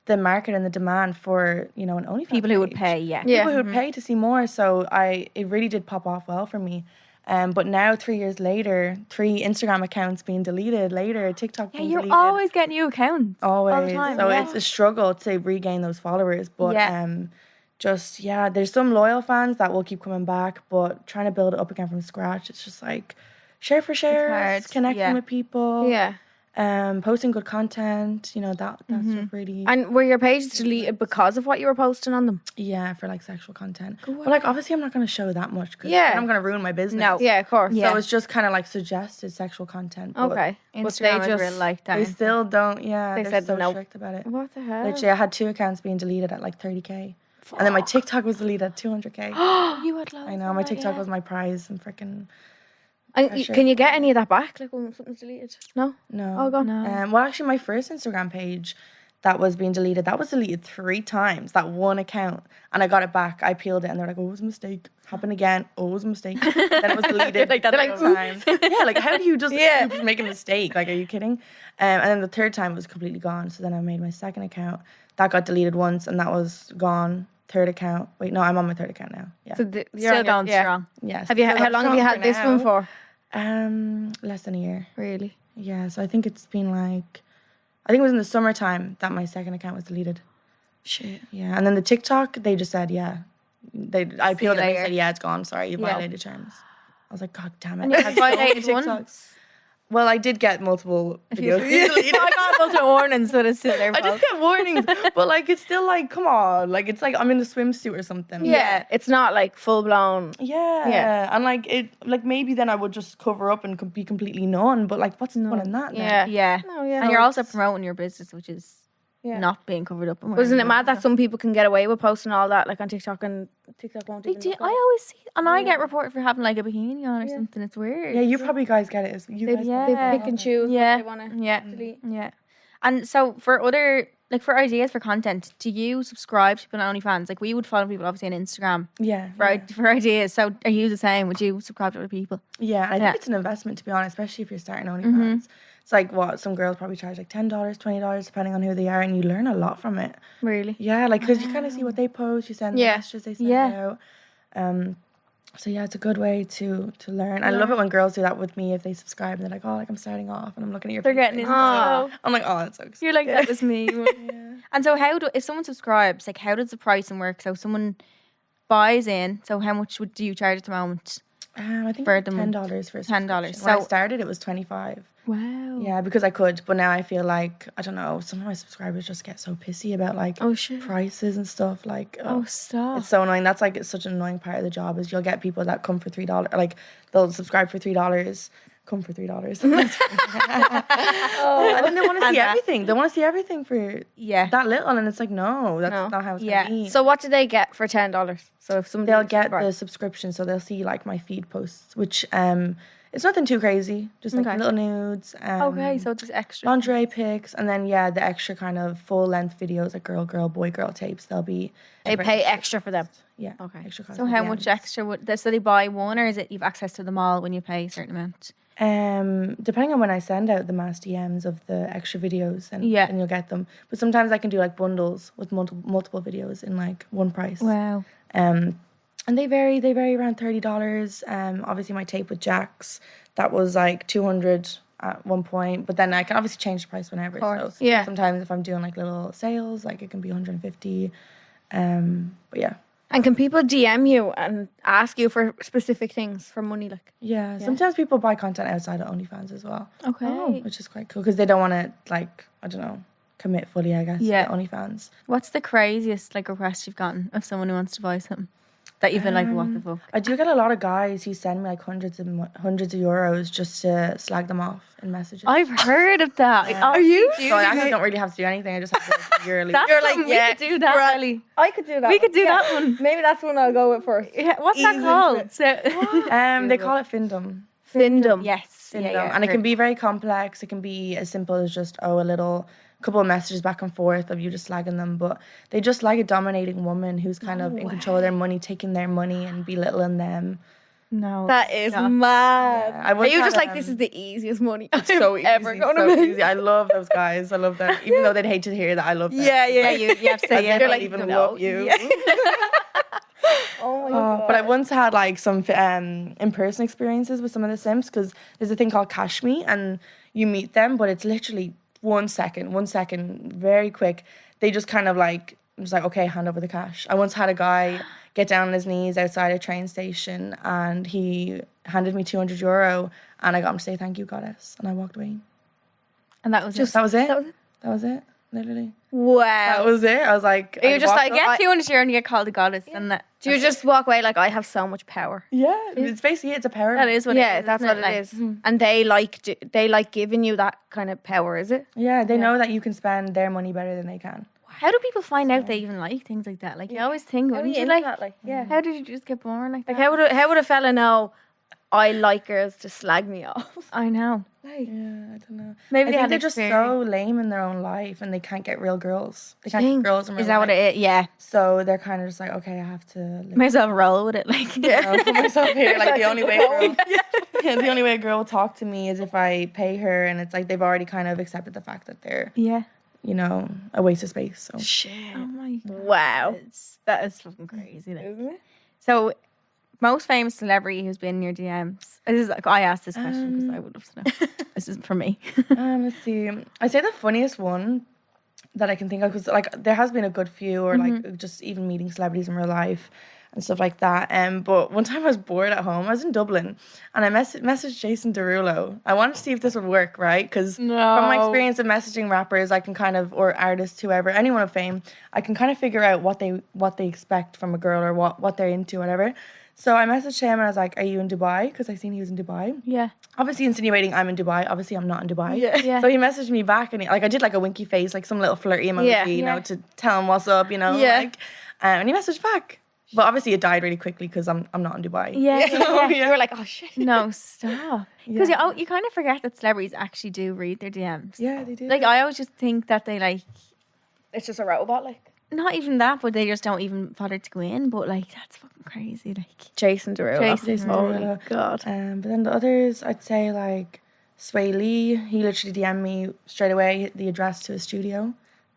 the market and the demand for, you know, an OnlyFans people who would pay. People who would pay to see more. So it really did pop off well for me. But now 3 years later, 3 Instagram accounts being deleted later, TikTok being deleted. You're always getting new accounts. Always. All the time. So it's a struggle to regain those followers. But there's some loyal fans that will keep coming back, but trying to build it up again from scratch, it's just like share for shares, connecting with people. Yeah. Posting good content, you know, that's really... And were your pages deleted because of what you were posting on them? Yeah, for like sexual content. But like obviously I'm not going to show that much because I'm going to ruin my business. No. Yeah, of course. So it's just kind of like suggested sexual content. Okay. But they just like that. They still don't, they said so no. strict about it. What the hell? Literally, I had 2 accounts being deleted at like 30K. And then my TikTok was deleted at 200K. You had loads. I know, my TikTok was my prize and freaking... And can you get any of that back? Like when something's deleted? No? No. Oh, God. No. Well, actually, my first Instagram page, that was being deleted. That was deleted 3 times, that one account. And I got it back. I peeled it and they're like, oh, it was a mistake. Happened again. Oh, it was a mistake. Then it was deleted. Like that they're like, times. Yeah, like how do you just make a mistake? Like, are you kidding? And then the third time it was completely gone. So then I made my second account. That got deleted once and that was gone. Third account. Wait, no, I'm on my third account now. Yeah. So You're still going strong. Yes. How long have you had this one for? Less than a year. Really? Yeah, so I think it's been like, I think it was in the summertime that my second account was deleted. Shit. Yeah, and then the TikTok, they just said, I peeled it and they said, yeah, it's gone. Sorry, you violated terms. I was like, God damn it. And you violated one? Well, I did get multiple videos. I got multiple warnings, so it's still their I fault. just get warnings, but like it's still like, come on, like it's like I'm in a swimsuit or something. Yeah, it's not like full blown. Yeah, and like it, like maybe then I would just cover up and be completely known. But like, what's the fun in that? Yeah, Yeah. No, yeah. And you're also promoting your business, which is not being covered up. Wasn't it mad that some people can get away with posting all that like on TikTok and TikTok won't even look I always see, and I get reported for having like a bikini on or something. It's weird. Yeah, you probably guys get it. They pick and choose what they want to delete. Yeah. And so for other, like for ideas for content, do you subscribe to people on OnlyFans? Like we would follow people obviously on Instagram. Yeah. For ideas. So are you the same? Would you subscribe to other people? Yeah, I think it's an investment, to be honest, especially if you're starting OnlyFans. It's like what some girls probably charge like $10, $20, depending on who they are, and you learn a lot from it. Really? Yeah, like because you kind of see what they post, you send the messages they send out. So yeah, it's a good way to learn. I love it when girls do that with me if they subscribe and they're like, oh, like I'm starting off and I'm looking at your. They're getting into I'm like, oh, that sucks. You're like, that was me. And so if someone subscribes, like how does the pricing work? So someone buys in, so how much do you charge at the moment? I think for it's $10 for a subscription. $10. When I started, it was $25. Wow. Yeah, because I could, but now I feel like I don't know. Some of my subscribers just get so pissy about like prices and stuff. Like, stop! It's so annoying. That's like it's such an annoying part of the job is you'll get people that come for $3, like they'll subscribe for $3, come for $3, and then they want to see everything. They want to see everything for that little, and it's like no, that's not how it's gonna be. So what do they get for $10? So if somebody they'll get the subscription, so they'll see like my feed posts, which it's nothing too crazy, just like little nudes. So it's just extra lingerie pics, and then the extra kind of full length videos like girl, boy, girl tapes. They pay extra for them. Yeah. Okay. Extra so how much extra would so they buy one, or is it you've access to them all when you pay a certain amount? Depending on when I send out the mass DMs of the extra videos, and you'll get them. But sometimes I can do like bundles with multiple videos in like one price. Wow. And they vary around $30. Obviously my tape with Jax, that was like $200 at one point, but then I can obviously change the price whenever. So sometimes if I'm doing like little sales, like it can be $150. But yeah. And can people DM you and ask you for specific things for money? Like sometimes people buy content outside of OnlyFans as well. Okay. Which is quite cool because they don't want to like, I don't know, commit fully, I guess, to OnlyFans. What's the craziest like request you've gotten of someone who wants to buy something? That you've been like, what the fuck? I do get a lot of guys who send me like hundreds of euros just to slag them off in messages. I've heard of that. Yeah. Are you? So I actually don't really have to do anything. I just have to like, yearly. You're like, we could do that, Ellie. I could do that. We could do that one. Maybe that's one I'll go with first. Yeah, what's that called? They call it Findom. Findom. Yes. Findom. And it can be very complex. It can be as simple as just, a couple of messages back and forth of you just slagging them, but they just like a dominating woman who's kind of in control of their money, taking their money and belittling them. No, that is mad. Yeah, are you just like, this is the easiest money I'm so ever going to make? Easy. I love those guys. I love them. Even though they'd hate to hear that, I love them. Yeah. You have to say they're like, even love you. Yeah. Oh my God. But I once had like some in-person experiences with some of the simps because there's a thing called Cash Me and you meet them, but it's literally 1 second, very quick. They just kind of like, was like, okay, hand over the cash. I once had a guy get down on his knees outside a train station and he handed me €200 and I got him to say, thank you, goddess. And I walked away. And that was That was it, literally. Wow. That was it. I was like... You're just like, get €200 and you get called a goddess. Yeah. And that... Do you just walk away like, I have so much power? Yeah. It's basically, it's a power. That is what it is. Yeah, that's what it is. And they like giving you that kind of power, is it? Yeah, they know that you can spend their money better than they can. How do people find out they even like things like that? Like, you always think, wouldn't you? Like, yeah. How did you just get born like that? Like, how would a fella know I like girls to slag me off. I know. Yeah, I don't know. Maybe I they think had they're just experience. so lame in their own life and they can't get real girls. They can't get girls in real Is that life. what it is? Yeah. So they're kind of just like, okay, I have to live. May as well roll with it. Like, I'll put myself here. Like the only way the only way a girl will talk to me is if I pay her, and it's like they've already kind of accepted the fact that they're, yeah. you know, a waste of space. So Shit. Oh my God. Wow. That is fucking crazy. Like. Isn't it? So, most famous celebrity who's been in your DMs? This is like, I asked this question because I would love to know. This isn't for me. let's see. I'd say the funniest one that I can think of, because like there has been a good few, or like just even meeting celebrities in real life and stuff like that. But one time I was bored at home. I was in Dublin, and I messaged Jason Derulo. I wanted to see if this would work, right? Because from my experience of messaging rappers, I can kind of, or artists, whoever, anyone of fame, I can kind of figure out what they expect from a girl, or what they're into, whatever. So I messaged him and I was like, "Are you in Dubai?" Because I seen he was in Dubai. Yeah. Obviously insinuating I'm in Dubai. Obviously I'm not in Dubai. Yeah. So he messaged me back, and I did like a winky face, like some little flirty emoji, you know, to tell him what's up, you know. Yeah. Like, and he messaged back. But obviously it died really quickly because I'm not in Dubai. Yeah. You were like, oh shit. No, stop. Because you kind of forget that celebrities actually do read their DMs. Yeah, they do. Like, I always just think that they like, It's just a robot, like. not even that, but they just don't even bother to go in. But like, that's fucking crazy. Like, Jason Derulo. Jason Holy Derulo. God. But then the others, I'd say like Sway Lee. He literally DM'd me straight away the address to his studio.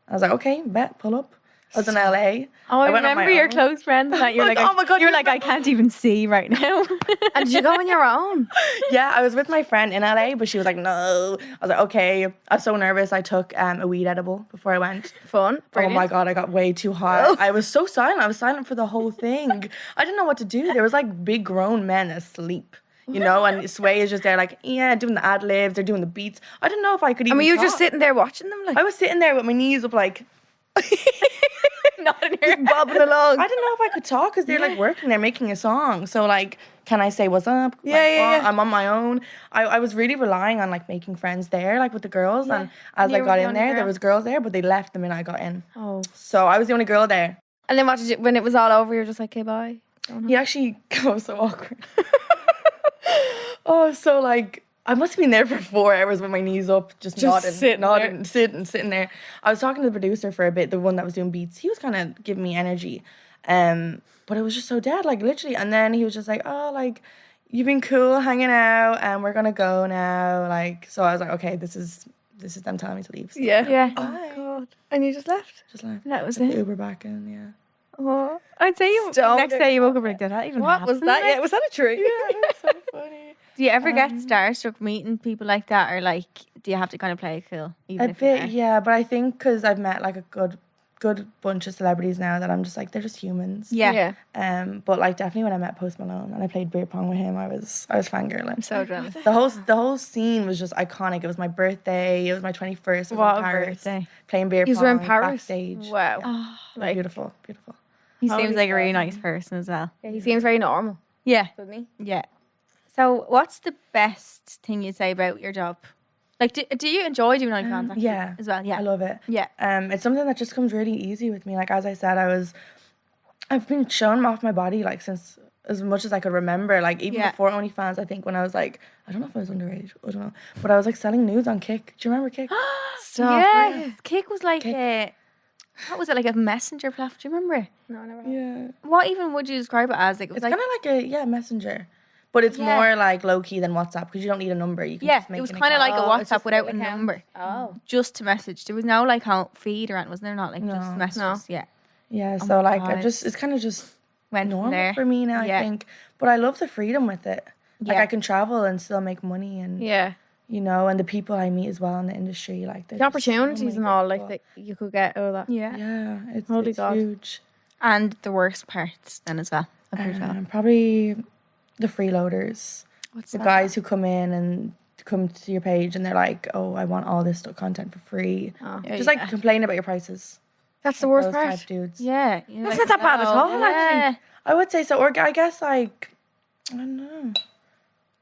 I was like, okay, bet, pull up. I was in LA. oh, I went on my remember your own. close friends that you're like, Oh my God, you're you like, I can't even see right now. And did you go on your own? Yeah, I was with my friend in LA, but she was like, no. I was like, okay. I was so nervous. I took a weed edible before I went. Fun. Brilliant. Oh my God, I got way too hot. I was so silent. I was silent for the whole thing. I didn't know what to do. There was like big grown men asleep, you know, and Sway is just there like, yeah, doing the ad libs. They're doing the beats. I didn't know if I could even And were you just talk. sitting there watching them? Like, I was sitting there with my knees up like... not in here bobbing along. I didn't know if I could talk because they're like working, they're making a song. So like, can I say what's up? Yeah. I'm on my own. I was really relying on like making friends there, like with the girls. And as I You were got the in only there, girl? there was girls there, but they left the minute I got in. Oh. So I was the only girl there. And then what did you, when it was all over, you were just like, okay, bye. He actually was so awkward. So like, I must have been there for 4 hours with my knees up, just nodding, sitting there. I was talking to the producer for a bit, the one that was doing beats. He was kind of giving me energy, but it was just so dead, like literally. And then he was just like, "Oh, like you've been cool hanging out, and we're gonna go now." Like, so I was like, "Okay, this is them telling me to leave." So Yeah. bye. God. And you just left? Just like That was took it. the Uber back in, yeah. Oh, I'd say you Stoned next day you woke up like, did that even What happen? was that? Yeah, was that a tree? Yeah, that's so funny. Do you ever get starstruck meeting people like that, or like, do you have to kind of play it cool? Even A if you're bit, yeah, but I think because I've met like a good bunch of celebrities now that I'm just like, they're just humans. Yeah. But like definitely when I met Post Malone and I played beer pong with him, I was fangirling. So jealous. The whole scene was just iconic. It was my birthday. It was my 21st. I was What in a Paris, birthday. playing beer You pong were in Paris? backstage. Wow. Oh, Like, Beautiful. he Holy seems like a really God. nice person as well. yeah, he seems very normal, Yeah. doesn't he? Yeah. So, what's the best thing you'd say about your job? Like, do you enjoy doing OnlyFans actually Yeah. as well? Yeah. I love it. Yeah. It's something that just comes really easy with me. Like, as I said, I've been showing off my body like since as much as I could remember. Like even before OnlyFans, I think when I was like, I don't know if I was underage, I don't know, but I was like selling nudes on Kick. Do you remember Kick? Stop. Yeah. Kick was like what was it, like a messenger platform? Do you remember? No, I never. Yeah. What even would you describe it as? Like, it was It's like, kind of like a messenger, but it's more like low key than WhatsApp because you don't need a number. You can just make it was an kind of account. like a it's WhatsApp just a without a little account. number. Oh. Just to message. There was no like home feed or anything, wasn't there? Not like just messages. Yeah. Yeah, so my like God. it's kind of just Went from normal there. for me now. Yeah. I think, but I love the freedom with it. Like Yeah. I can travel and still make money, and Yeah. you know, and the people I meet as well in the industry, like The opportunities and all like that you could get out of that. Yeah. Yeah, it's Holy God. huge. And the worst parts then as well of your job. Probably the freeloaders, What's the that? guys who come in and come to your page and they're like, "Oh, I want all this content for free." Just like complain about your prices. That's the worst Those type part. dudes. Yeah. That's not that bad at all, Yeah. I would say so, or I guess like I don't know.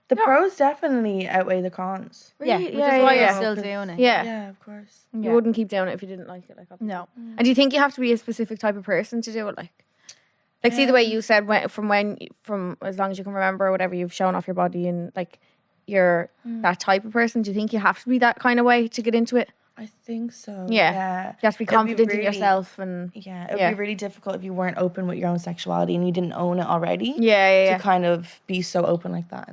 The pros definitely outweigh the cons. Yeah. Really? Which Yeah, is why yeah, you're yeah. still doing it. Yeah. Yeah, of course. You wouldn't keep doing it if you didn't like it. Like, obviously. No. And do you think you have to be a specific type of person to do it? Like, Like, see the way you said from as long as you can remember or whatever, you've shown off your body and like you're that type of person. Do you think you have to be that kind of way to get into it? I think so. Yeah. You have to be confident in yourself and it would be really difficult if you weren't open with your own sexuality and you didn't own it already. Yeah. To kind of be so open like that.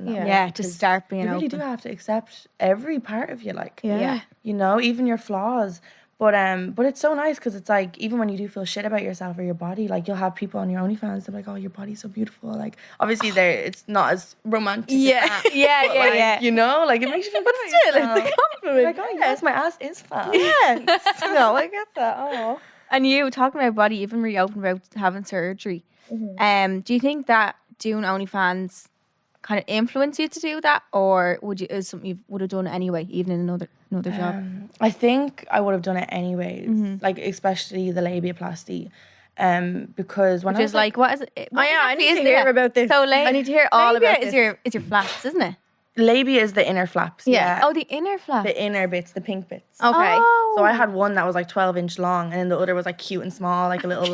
To start being open. You really open. do have to accept every part of you, like Yeah. you know, even your flaws. But it's so nice because it's like even when you do feel shit about yourself or your body, like you'll have people on your OnlyFans that are like, oh, your body's so beautiful. Like obviously it's not as romantic. Yeah. You know, like it makes you feel good about yourself. It's a compliment. Like, oh yes, my ass is fat. Yeah. No, I get that. Oh. And you talking about body, you've been really open about having surgery. Do you think that doing OnlyFans kind of influence you to do that, or is something you would have done anyway, even in another job? I think I would have done it anyways, like especially the labiaplasty, because when Which is like, what is it? I need to hear about this. So I need to hear all about is this. your flaps, isn't it? labia is the inner flaps. Yeah. Oh, the inner flap. The inner bits, the pink bits. Okay. Oh. So I had one that was like 12-inch long, and then the other was like cute and small, like a little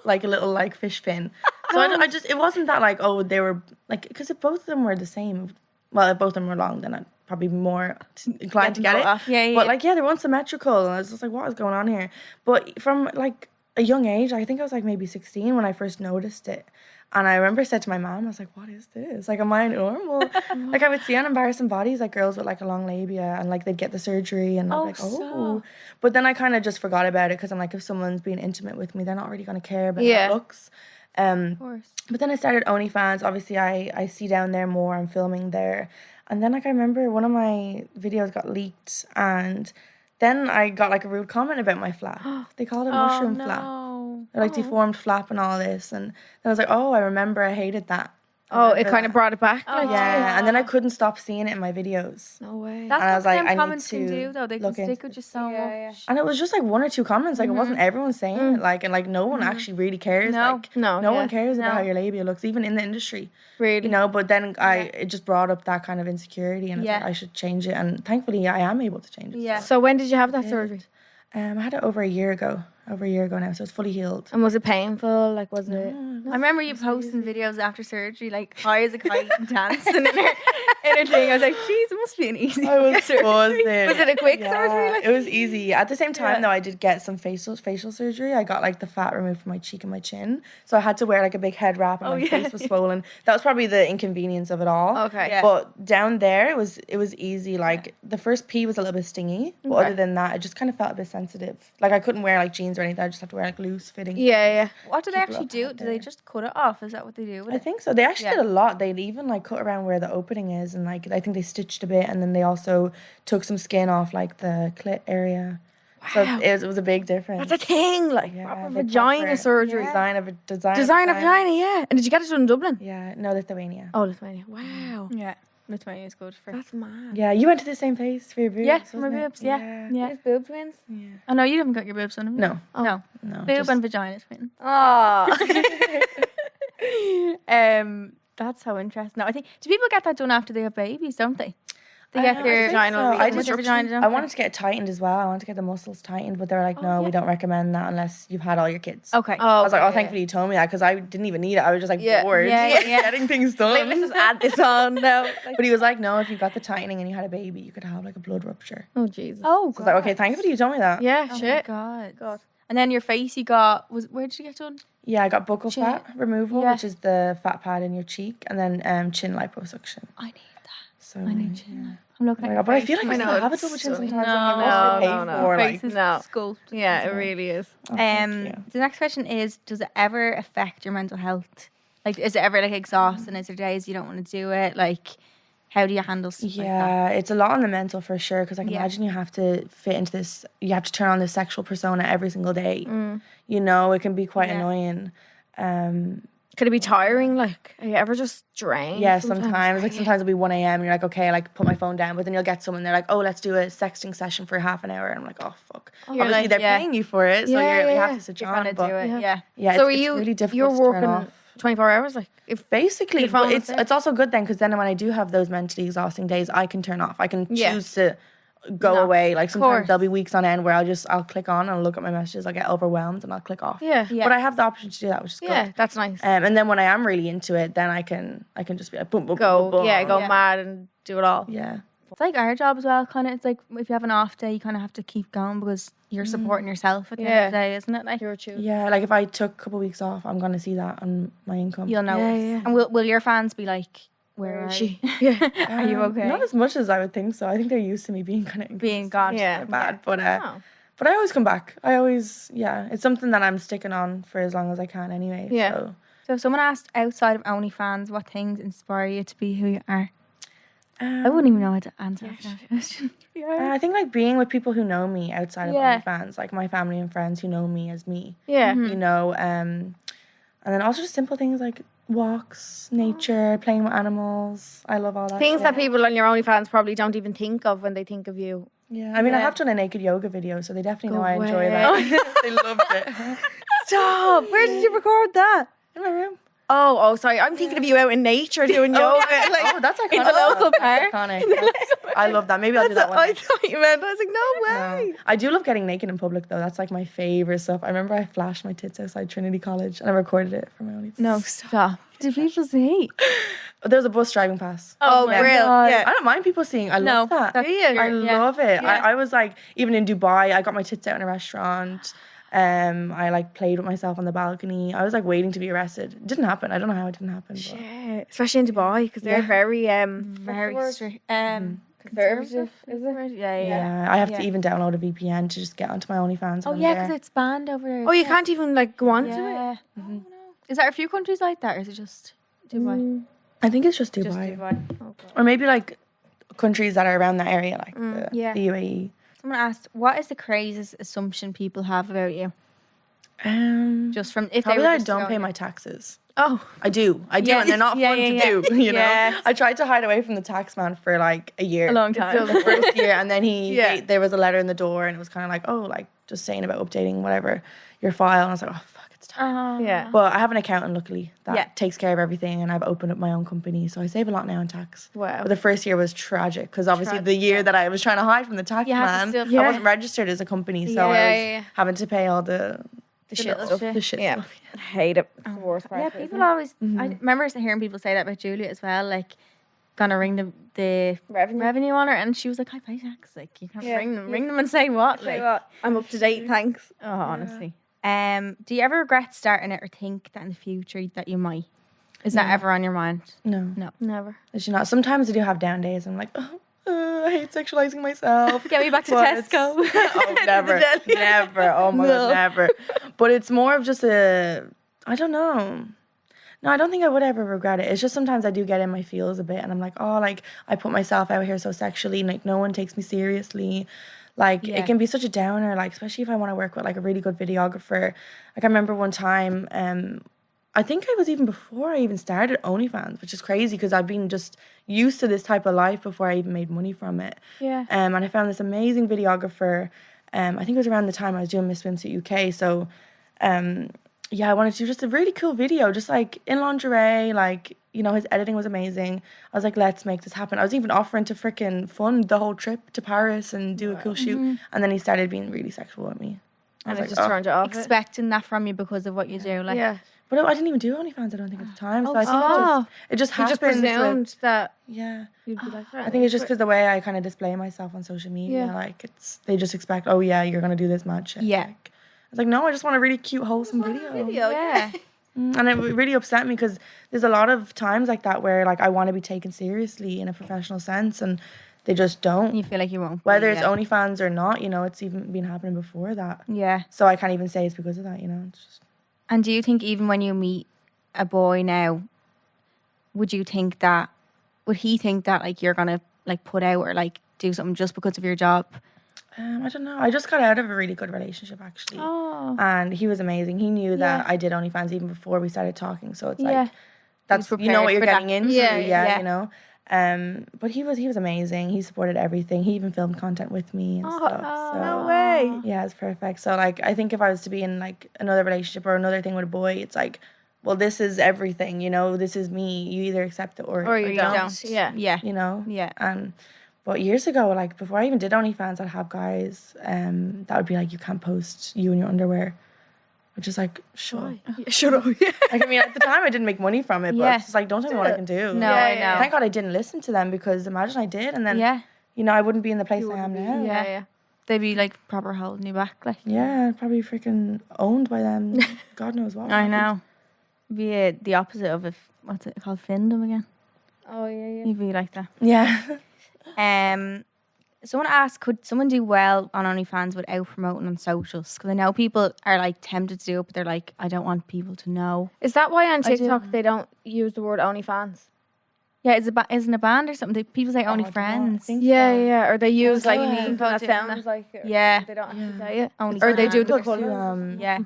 like a little fish fin. So I just it wasn't that like, oh, they were like, because if both of them were the same, well, if both of them were long, then I'd probably be more inclined to get it. Yeah. But like, yeah, they were unsymmetrical, and I was just like, what is going on here? But from like a young age, I think I was like maybe 16 when I first noticed it. And I remember I said to my mom, I was like, what is this? Like, am I normal? Like, I would see on embarrassing bodies, like girls with like a long labia, and like they'd get the surgery, and I'm like, oh. But then I kind of just forgot about it, because I'm like, if someone's being intimate with me, they're not really going to care about how it looks. Of course. But then I started OnlyFans. Obviously, I see down there more. I'm filming there. And then like I remember one of my videos got leaked, and then I got like a rude comment about my flap. They called it mushroom flap. They're like deformed flap and all this. And then I was like, oh, I remember I hated that. Oh, it kind of brought it back. Like, yeah, and then I couldn't stop seeing it in my videos. No way. That's And I was like, them I need comments to can do, though. They can look stick into with you so much. And it was just like one or two comments. Like, it wasn't everyone saying it. Like, and like no one actually really cares. No. Like, No, no yeah. one cares about how your labia looks, even in the industry. Really? You know, but then it just brought up that kind of insecurity, and I was like, I should change it. And thankfully, I am able to change it. Yeah. So when did you have that surgery? I had it over a year ago now, so it's fully healed. And was it painful? Like, was it? I remember you posting videos after surgery, like high as a kite and dancing in her thing. I was like, geez, it must be an easy surgery. Was it a quick surgery? Like? It was easy. At the same time, though, I did get some facial surgery. I got like the fat removed from my cheek and my chin, so I had to wear like a big head wrap, and my face was swollen. That was probably the inconvenience of it all. Okay. Yeah. But down there, it was easy. Like the first pee was a little bit stingy, but other than that, it just kind of felt a bit sensitive. Like I couldn't wear like jeans or anything. I just had to wear like loose fitting. Yeah. What do they actually do? Do they just cut it off? Is that what they do with I it? think so. They actually did a lot. They'd even like cut around where the opening is, and like I think they stitched a bit, and then they also took some skin off like the clit area. Wow. So it was a big difference. That's a thing, like proper vagina surgery. Design of vagina. Yeah. And did you get it done in Dublin? Yeah, no, Lithuania. Oh, Lithuania. Wow. Yeah. Lithuania is good for. That's mad. Yeah, you went to the same place for your boobs. Yeah, for wasn't my it? boobs. Yeah. There's boob twins? Yeah. Oh no, you haven't got your boobs on them. No. No. No. Boob and vagina twins. Oh. That's so interesting. No, I think do people get that done after they have babies? Don't they? They get their vagina. vagina. I wanted to get it tightened as well. I wanted to get the muscles tightened, but they were like, no, we don't recommend that unless you've had all your kids. Okay. I was like, thankfully you told me that, because I didn't even need it. I was just like bored. Getting things done. Let's just add this on now. But he was like, no, if you got the tightening and you had a baby, you could have like a blood rupture. Oh, Jesus. Oh, So I was like, okay, thankfully you told me that. Yeah, Oh shit. my God. And then your face you got where did you get done? Yeah, I got buccal fat removal, which is the fat pad in your cheek, and then chin liposuction. I need that. So I need chin. I'm looking at but I feel like I still have a double chin sometimes. No. Sculpt. Yeah, it really is. The next question is, does it ever affect your mental health? Like, is it ever like exhausting? Is there days you don't want to do it? Like, how do you handle stuff like that? It's a lot on the mental for sure, because I can imagine you have to fit into this, you have to turn on this sexual persona every single day. You know, it can be quite annoying. Could it be tiring? Like, are you ever just drained? Yeah, sometimes. Like, sometimes it'll be 1 a.m. and you're like, okay, like, put my phone down. But then you'll get someone, they're like, oh, let's do a sexting session for half an hour. And I'm like, oh, fuck. Obviously, like, they're paying you for it, so you have to switch on. But do it. Yeah, So it's you, really difficult you're to turn working off. 24 hours? Like, if Basically, your phone but was there? it's also good then, because then when I do have those mentally exhausting days, I can turn off. I can choose to go away. Like sometimes there'll be weeks on end where I'll click on and I'll look at my messages, I'll get overwhelmed and I'll click off. Yeah. But I have the option to do that, which is good. That's nice. And then when I am really into it, then I can just be like boom, boom, go boom, boom, boom. go mad and do it all. Yeah. It's like our job as well, kind of. It's like if you have an off day, you kind of have to keep going because you're supporting yourself at the end of the day, isn't it? Like You're true. Yeah, like if I took a couple of weeks off, I'm gonna see that on my income. you'll know. Yeah. And will your fans be like, where is she? Are you okay? Not as much as I would think so. I think they're used to me being kind of Being gone. Yeah. bad, but I always come back. It's something that I'm sticking on for as long as I can anyway. Yeah. So if someone asked outside of OnlyFans, what things inspire you to be who you are? I wouldn't even know how to answer that question. I think like being with people who know me outside of OnlyFans, like my family and friends who know me as me. Yeah. You know, and then also just simple things like walks, nature, playing with animals. I love all that. Things that people on your OnlyFans probably don't even think of when they think of you. Yeah, I mean, I have done a naked yoga video, so they definitely know I enjoy that. They loved it. Stop! Where did you record that? In my room. Oh, sorry. I'm thinking of you out in nature doing yoga. That's iconic. In the local park. Iconic. I love that. Maybe I'll do that one. I thought you meant. I was like, no way. No. I do love getting naked in public though. That's like my favorite stuff. I remember I flashed my tits outside Trinity College and I recorded it for my OnlyFans. No, stop. Did people see? There was a bus driving past. Oh, real. Yeah. I don't mind people seeing. I love that. Do you? I love it. I was like, even in Dubai, I got my tits out in a restaurant. I like played with myself on the balcony. I was like waiting to be arrested. It didn't happen. I don't know how it didn't happen. But. Yeah. Especially in Dubai because they're very strict. Conservative, is it? Yeah, I have to even download a VPN to just get onto my OnlyFans. Oh yeah, because it's banned over there. Oh, you can't even like go onto it. Oh, no. Is there a few countries like that, or is it just Dubai? I think it's just Dubai. Oh, or maybe like countries that are around that area, like the UAE. Someone asked, "What is the craziest assumption people have about you?" Just from if Probably they were I just don't going- pay my taxes. Oh, I do, and they're not fun to do. You know, I tried to hide away from the tax man for like a year, a long time. the first year, and then there was a letter in the door, and it was kind of like, oh, like just saying about updating whatever your file, and I was like, oh fuck, it's time. yeah. But I have an accountant, luckily, that takes care of everything, and I've opened up my own company, so I save a lot now in tax. Wow. But the first year was tragic because obviously the year that I was trying to hide from the tax man, I wasn't registered as a company, so I was having to pay all the shit stuff. stuff. The shit Yeah. stuff. I hate it. It's the worst part. Yeah, people always. I remember hearing people say that about Julia as well. Like, gonna ring the revenue on her, and she was like, "I pay tax. Like, you can't ring them and say what." Like, I'm up to date. Thanks. oh, honestly. Do you ever regret starting it or think that in the future that you might? Is that ever on your mind? No, Never. actually not. Sometimes I do have down days. I'm like, I hate sexualizing myself. Get me back to But Tesco. Oh, never. Oh my god, never. But it's more of just I don't know. No, I don't think I would ever regret it. It's just sometimes I do get in my feels a bit, and I'm like, oh, like I put myself out here so sexually, and like no one takes me seriously. Like it can be such a downer, like especially if I want to work with like a really good videographer. Like I remember one time, I think it was even before I even started OnlyFans, which is crazy because I've been just used to this type of life before I even made money from it. Yeah. And I found this amazing videographer. I think it was around the time I was doing Miss Swimsuit UK. So, I wanted to do just a really cool video, just like in lingerie, like, you know, his editing was amazing. I was like, let's make this happen. I was even offering to freaking fund the whole trip to Paris and do a cool shoot. And then he started being really sexual with me. And it just turned it off. Expecting that from you because of what you do. Like, But I didn't even do OnlyFans, I don't think, at the time. So I think it just He happens. just presumed that yeah. you'd be like that. I think it's just because the way I kind of display myself on social media, like they just expect, oh yeah, you're gonna do this much. Yeah. Like, I was like, no, I just want a really cute, wholesome video. yeah. And it really upset me because there's a lot of times like that where like I want to be taken seriously in a professional sense, and they just don't. You feel like you won't. Whether it's OnlyFans or not, you know, it's even been happening before that. Yeah. So I can't even say it's because of that, you know. It's just. And do you think even when you meet a boy now, would he think that like you're gonna like put out or like do something just because of your job? I don't know. I just got out of a really good relationship actually. Oh. And he was amazing. He knew that I did OnlyFans even before we started talking. So it's like that's you know what you're getting into. Yeah, you know. But he was amazing. He supported everything. He even filmed content with me and stuff. So no way. yeah, it's perfect. So like I think if I was to be in like another relationship or another thing with a boy, it's like, well, this is everything, you know, this is me. You either accept it or you don't. Yeah. Yeah. You know? Yeah. But years ago, like before I even did OnlyFans, I'd have guys that would be like, you can't post you in your underwear, which is like, sure. Shut up. Yeah. Like, I mean, at the time I didn't make money from it, but it's just like, don't tell me what I can do. No, I know. Thank God I didn't listen to them, because imagine I did, and then you know, I wouldn't be in the place I am now. Yeah. They'd be like proper holding you back, like. Yeah, probably freaking owned by them. God knows what. I know. Be the opposite of what's it called, Findom again. Oh yeah. You'd be like that. Yeah. Someone asked, could someone do well on OnlyFans without promoting on socials? Because I know people are like tempted to do it, but they're like, I don't want people to know. Is that why on do. TikTok they don't use the word OnlyFans? Yeah, isn't a band or something? People say only friends. Yeah. Or they use like something that that sounds like it. Yeah. They don't actually say it. Only Or they do fans. the colours.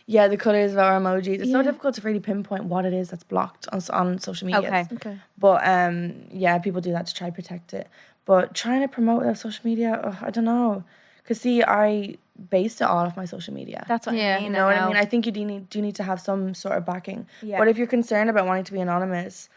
Yeah, the colours of our emojis. It's so difficult to really pinpoint what it is that's blocked on social media. Okay. But yeah, people do that to try to protect it. But trying to promote it on social media, I don't know. Because see, I based it all off my social media. That's what I mean. You know what I mean? I think you do need to have some sort of backing. Yeah. But if you're concerned about wanting to be anonymous,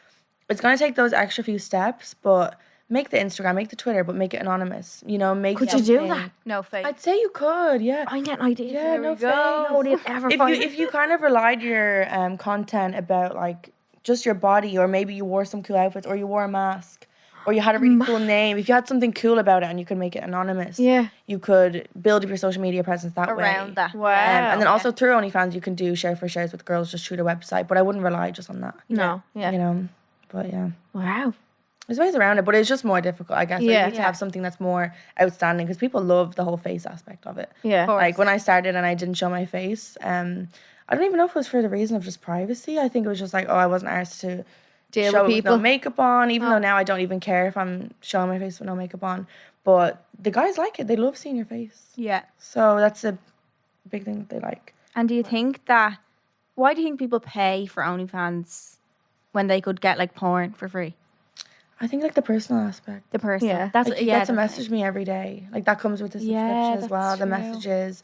it's going to take those extra few steps, but make the Instagram, make the Twitter, but make it anonymous. You know, make Could you do that? No fake. I'd say you could, yeah. I get an idea. Yeah, no fake. Nobody ever If you kind of relied your content about like just your body, or maybe you wore some cool outfits, or you wore a mask, or you had a really cool name, if you had something cool about it and you could make it anonymous, you could build up your social media presence that way. Around that. Wow. And then also through OnlyFans, you can do share for shares with girls just through the website, but I wouldn't rely just on that. No. Yeah. You know, but yeah. Wow. There's ways around it, but it's just more difficult, I guess. Like, Yeah. you need to have something that's more outstanding, because people love the whole face aspect of it. Yeah. Like when I started and I didn't show my face, I don't even know if it was for the reason of just privacy. I think it was just like, I wasn't asked to Deal show with it with no people. makeup on, even though now I don't even care if I'm showing my face with no makeup on. But the guys like it. They love seeing your face. Yeah. So that's a big thing that they like. And do you think why do you think people pay for OnlyFans when they could get like porn for free? I think like the personal aspect. The person. Yeah. That's Like, you get to message me every day. Like that comes with the subscription as well. that's The true. messages.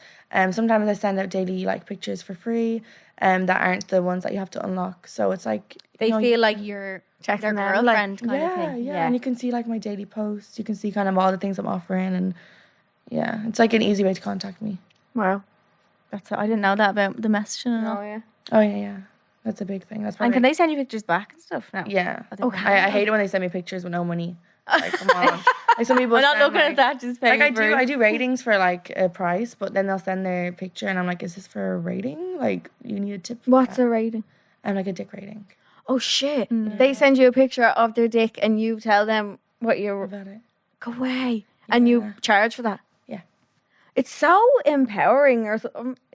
Sometimes I send out daily like pictures for free. That aren't the ones that you have to unlock. So it's like They you know, feel like you're Checking their them, girlfriend kind of yeah, thing. yeah. And you can see like my daily posts. You can see kind of all the things I'm offering, and yeah, it's like an easy way to contact me. Wow. I didn't know that about the messaging and all. Yeah. Oh yeah. That's a big thing. That's And probably, can they send you pictures back and stuff? No. Yeah. Okay. I hate it when they send me pictures with no money. Like, come on. Like some people I'm not send, looking like, at that. Just pay like for I do ratings for like a price, but then they'll send their picture and I'm like, is this for a rating? Like you need a tip for What's that. a rating? I'm like a dick rating. Oh shit. They send you a picture of their dick and you tell them what you're About it. go away. And you charge for that. Yeah. It's so empowering, or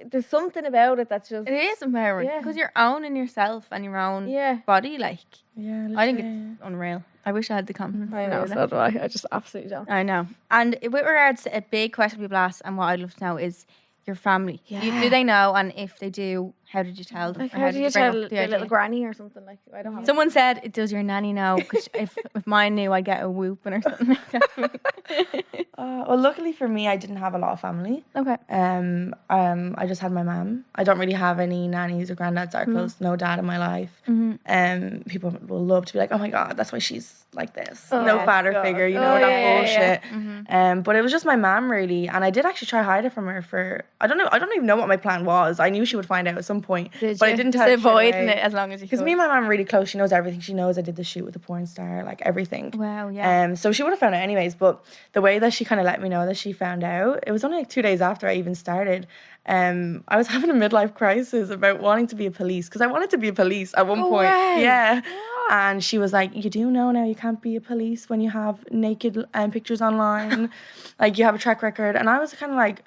there's something about it that's just It is empowering Yeah. because you're owning yourself and your own Yeah. body. Like Yeah. I think literally. it's unreal. I wish I had the confidence. I to know, do that. so do I just absolutely don't. I know. And with regards to a big question people ask, and what I'd love to know is your family. Do they know? And if they do, how did you tell them? Like, Or how do you bring tell up the the little idea? granny or something? Like, I don't have Someone said, does your nanny know? Because if mine knew, I'd get a whooping or something like that. Well, luckily for me, I didn't have a lot of family. Okay. I just had my mum. I don't really have any nannies or granddads that are close. No dad in my life. People will love to be like, oh my god, that's why she's like this. No father figure, you know, that bullshit. But it was just my mum really, and I did actually try hide it from her for I don't even know what my plan was. I knew she would find out at some point, but I didn't tell her avoiding it as long as you could. because me and my mum are really close. She knows everything. She knows I did the shoot with the porn star, like everything. Wow, yeah. So she would have found out anyways. But the way that she kind of let me know that she found out, it was only like 2 days after I even started. I was having a midlife crisis about wanting to be a police because I wanted to be a police at one point. way. Yeah. And she was like, you do know now you can't be a police when you have naked pictures online. Like you have a track record. And I was kind of like,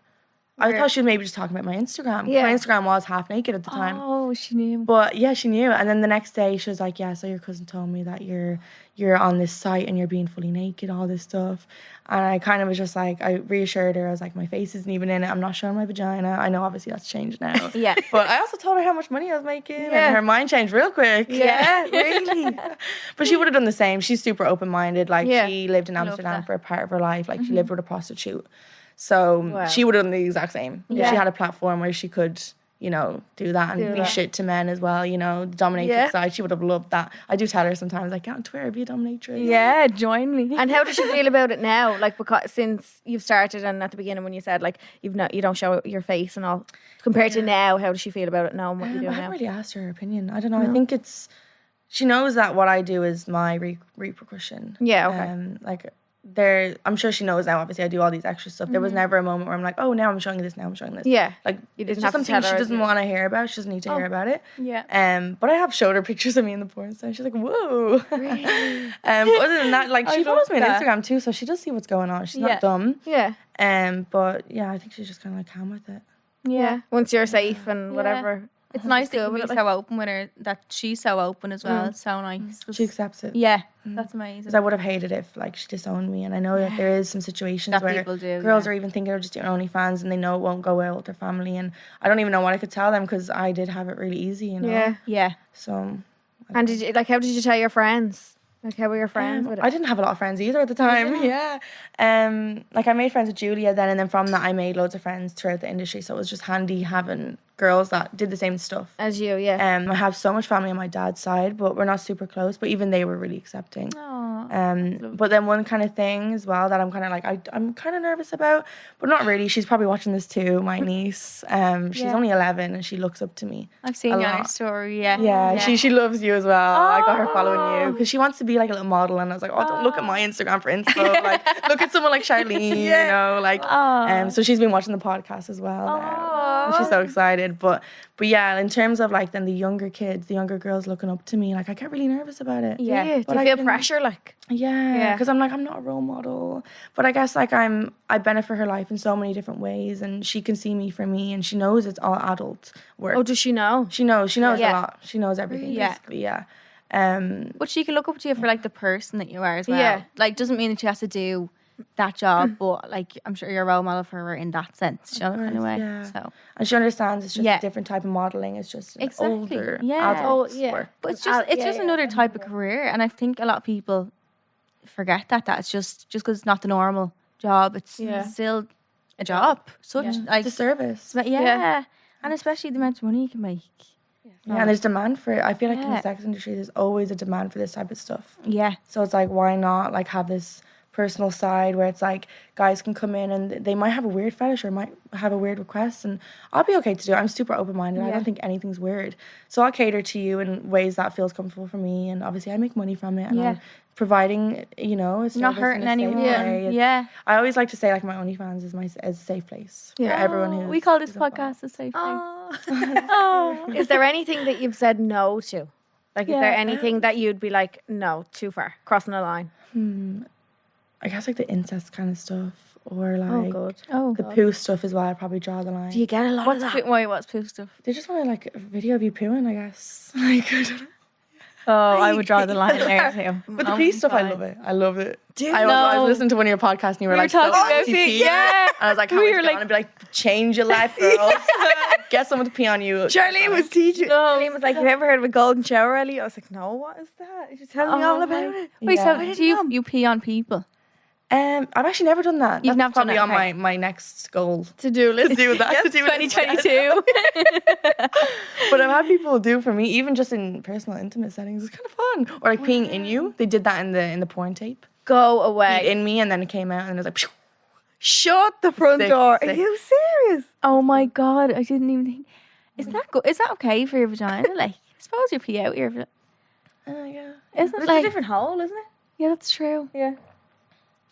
I thought she was maybe just talking about my Instagram. Yeah. My Instagram was half naked at the time. Oh, she knew. But yeah, she knew. And then the next day she was like, yeah, so your cousin told me that you're on this site and you're being fully naked, all this stuff. And I kind of was just like, I reassured her. I was like, my face isn't even in it. I'm not showing my vagina. I know obviously that's changed now. Yeah. But I also told her how much money I was making. And her mind changed real quick. Yeah. Really. But she would have done the same. She's super open-minded. Like she lived in Amsterdam that. for a part of her life. Like she lived with a prostitute. So she would have done the exact same. Yeah. She had a platform where she could you know, do that and be shit to men as well, you know, the dominatrix side. She would have loved that. I do tell her sometimes, like, get on Twitter, be a dominatrix. Yeah, join me. And how does she feel about it now? Like, because since you've started, and at the beginning when you said like you don't show your face and all, compared to now, how does she feel about it now and what you do I now? haven't really asked her opinion. I don't know. I think she knows that what I do is my repercussion. Yeah, okay. Like I'm sure she knows now. Obviously, I do all these extra stuff. There was never a moment where I'm like, oh, now I'm showing you this. Now I'm showing this. Yeah, like you it's didn't just have to something tell she her, doesn't want to hear about. She doesn't need to hear about it. Yeah. But I have showed her pictures of me in the porn star. She's like, whoa. Really? Other than that, like she follows me on that. Instagram too, so she does see what's going on. She's not dumb. Yeah. But yeah, I think she's just kind of like calm with it. Yeah. Once you're safe and whatever. It's nice that cool you with be it, so open with her, that she's so open as well. It's so nice. She accepts it. Yeah, that's amazing. Because I would have hated if like she disowned me, and I know that there is some situations That where people do, girls are even thinking of just doing OnlyFans, and they know it won't go well with their family, and I don't even know what I could tell them because I did have it really easy, you know. Yeah. Yeah. So. And did you how did you tell your friends? Like, how were your friends with it? I didn't have a lot of friends either at the time. Yeah. Like I made friends with Julia then, and then from that I made loads of friends throughout the industry. So it was just handy having girls that did the same stuff as you. Yeah. I have so much family on my dad's side, but we're not super close. But even they were really accepting. But then one kind of thing as well that I'm kind of like I'm kind of nervous about, but not really. She's probably watching this too. My niece. She's only 11 and she looks up to me. I've seen you on her story. Yeah. Yeah. She loves you as well. I got her following you because she wants to be like a little model, and I was like, oh, don't look at my Instagram for inspo. Like, look at someone like Charleen. You know, like. So she's been watching the podcast as well. Now. And she's so excited. But yeah, in terms of like then the younger kids, the younger girls looking up to me, like I get really nervous about it. Yeah. Do But you I feel can- pressure? Like. Yeah, because I'm like, I'm not a role model, but I guess like I benefit her life in so many different ways, and she can see me for me, and she knows it's all adult work. Oh, does she know? She knows a Yeah. lot. She knows everything. Yeah. Basically, yeah. But she can look up to you for like the person that you are as well. Yeah. Like, doesn't mean that she has to do that job, but like I'm sure you're a role model for her in that sense, you know, kind of way. yeah. So, And she understands it's just Yeah. a different type of modeling. It's just an Exactly. older Yeah. adult Oh, yeah. work. but it's just another type of career, and I think a lot of people forget that it's just because it's not the normal job. It's still a job. Such like It's a service. but Yeah. and especially the amount of money you can make. Yeah, and there's demand for it. I feel like in Yeah. the sex industry, there's always a demand for this type of stuff. Yeah. So it's like, why not like have this personal side where it's like guys can come in and they might have a weird fetish or might have a weird request, and I'll be okay to do it. I'm super open-minded. I don't think anything's weird. So I'll cater to you in ways that feels comfortable for me, and obviously I make money from it, and Yeah. I'm providing, you know, a Not service hurting in a safe anyone. way. It's- Yeah. I always like to say like my OnlyFans is a safe place for everyone who. We call this podcast a safe place. Is there anything that you've said no to? Like, is there anything that you'd be like, no, too far, crossing the line? I guess like the incest kind of stuff, or like Oh, the poo stuff as well. I'd probably draw the line. Do you get a lot of that? what's poo stuff? They just want to like a video of you pooing, I guess. Like, I don't know. Oh, I would draw the line there too. But the pee stuff, I love it. I love it. I No. was listening to one of your podcasts and you were like, talking so about anti-pee. pee, yeah. And I was like, how We much were you like- want to be like, change your life, girls. Get someone to pee on you. Charlene was teaching. Charlene was like, "Have you ever heard of a golden shower, Ellie?" I was like, "No, what is that?" She tell me all about it. Wait, Yeah. so do you pee on people? I've actually never done that. You've That's never done probably it, on my next goal. To do list. To do that. To do it. 2022. But I've had people do for me, even just in personal intimate settings. It's kind of fun. Or like peeing in you. They did that in the porn tape. Go Peed away. in me, and then it came out, and it was like, phew. Shut the front Sick, door. sick. Are you serious? Oh my god, I didn't even think. Is that good? Is that okay for your vagina? Like, I suppose you pee out your vagina. Yeah. Isn't It's it a like? different hole, isn't it? Yeah, that's true. Yeah.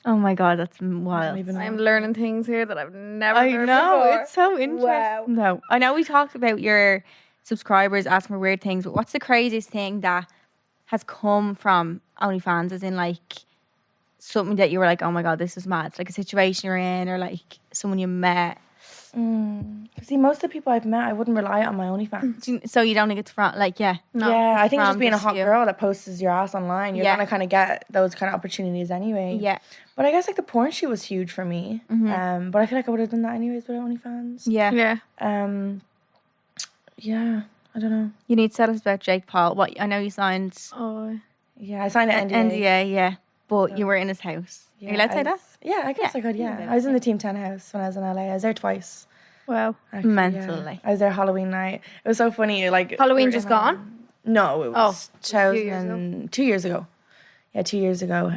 Oh my god, that's wild. Even I'm learning things here that I've never I heard know, before. it's so interesting. Wow. No, I know we talked about your subscribers asking for weird things, but what's the craziest thing that has come from OnlyFans? As in, like, something that you were like, oh my god, this is mad. Like a situation you're in, or like someone you met. See, most of the people I've met, I wouldn't rely on my OnlyFans. So you don't think it's from, like, yeah. No. Yeah, I think From just being a hot you. girl that posts your ass online, you're Yeah. gonna kind of get those kind of opportunities anyway. Yeah. But I guess like the porn shoot was huge for me. But I feel like I would have done that anyways with OnlyFans. Yeah. Yeah. Yeah, I don't know. You need to tell us about Jake Paul. What I know you signed Oh. Yeah, I signed an NDA. NDA, yeah. But you were in his house. Are you allowed to say that? Yeah, I guess I could. Yeah, I was in the Team 10 house when I was in LA. I was there twice. Wow. Actually, Mental, yeah. like. I was there Halloween night. It was so funny. Like Halloween just gone? No, it was 2 years ago. Yeah, 2 years ago.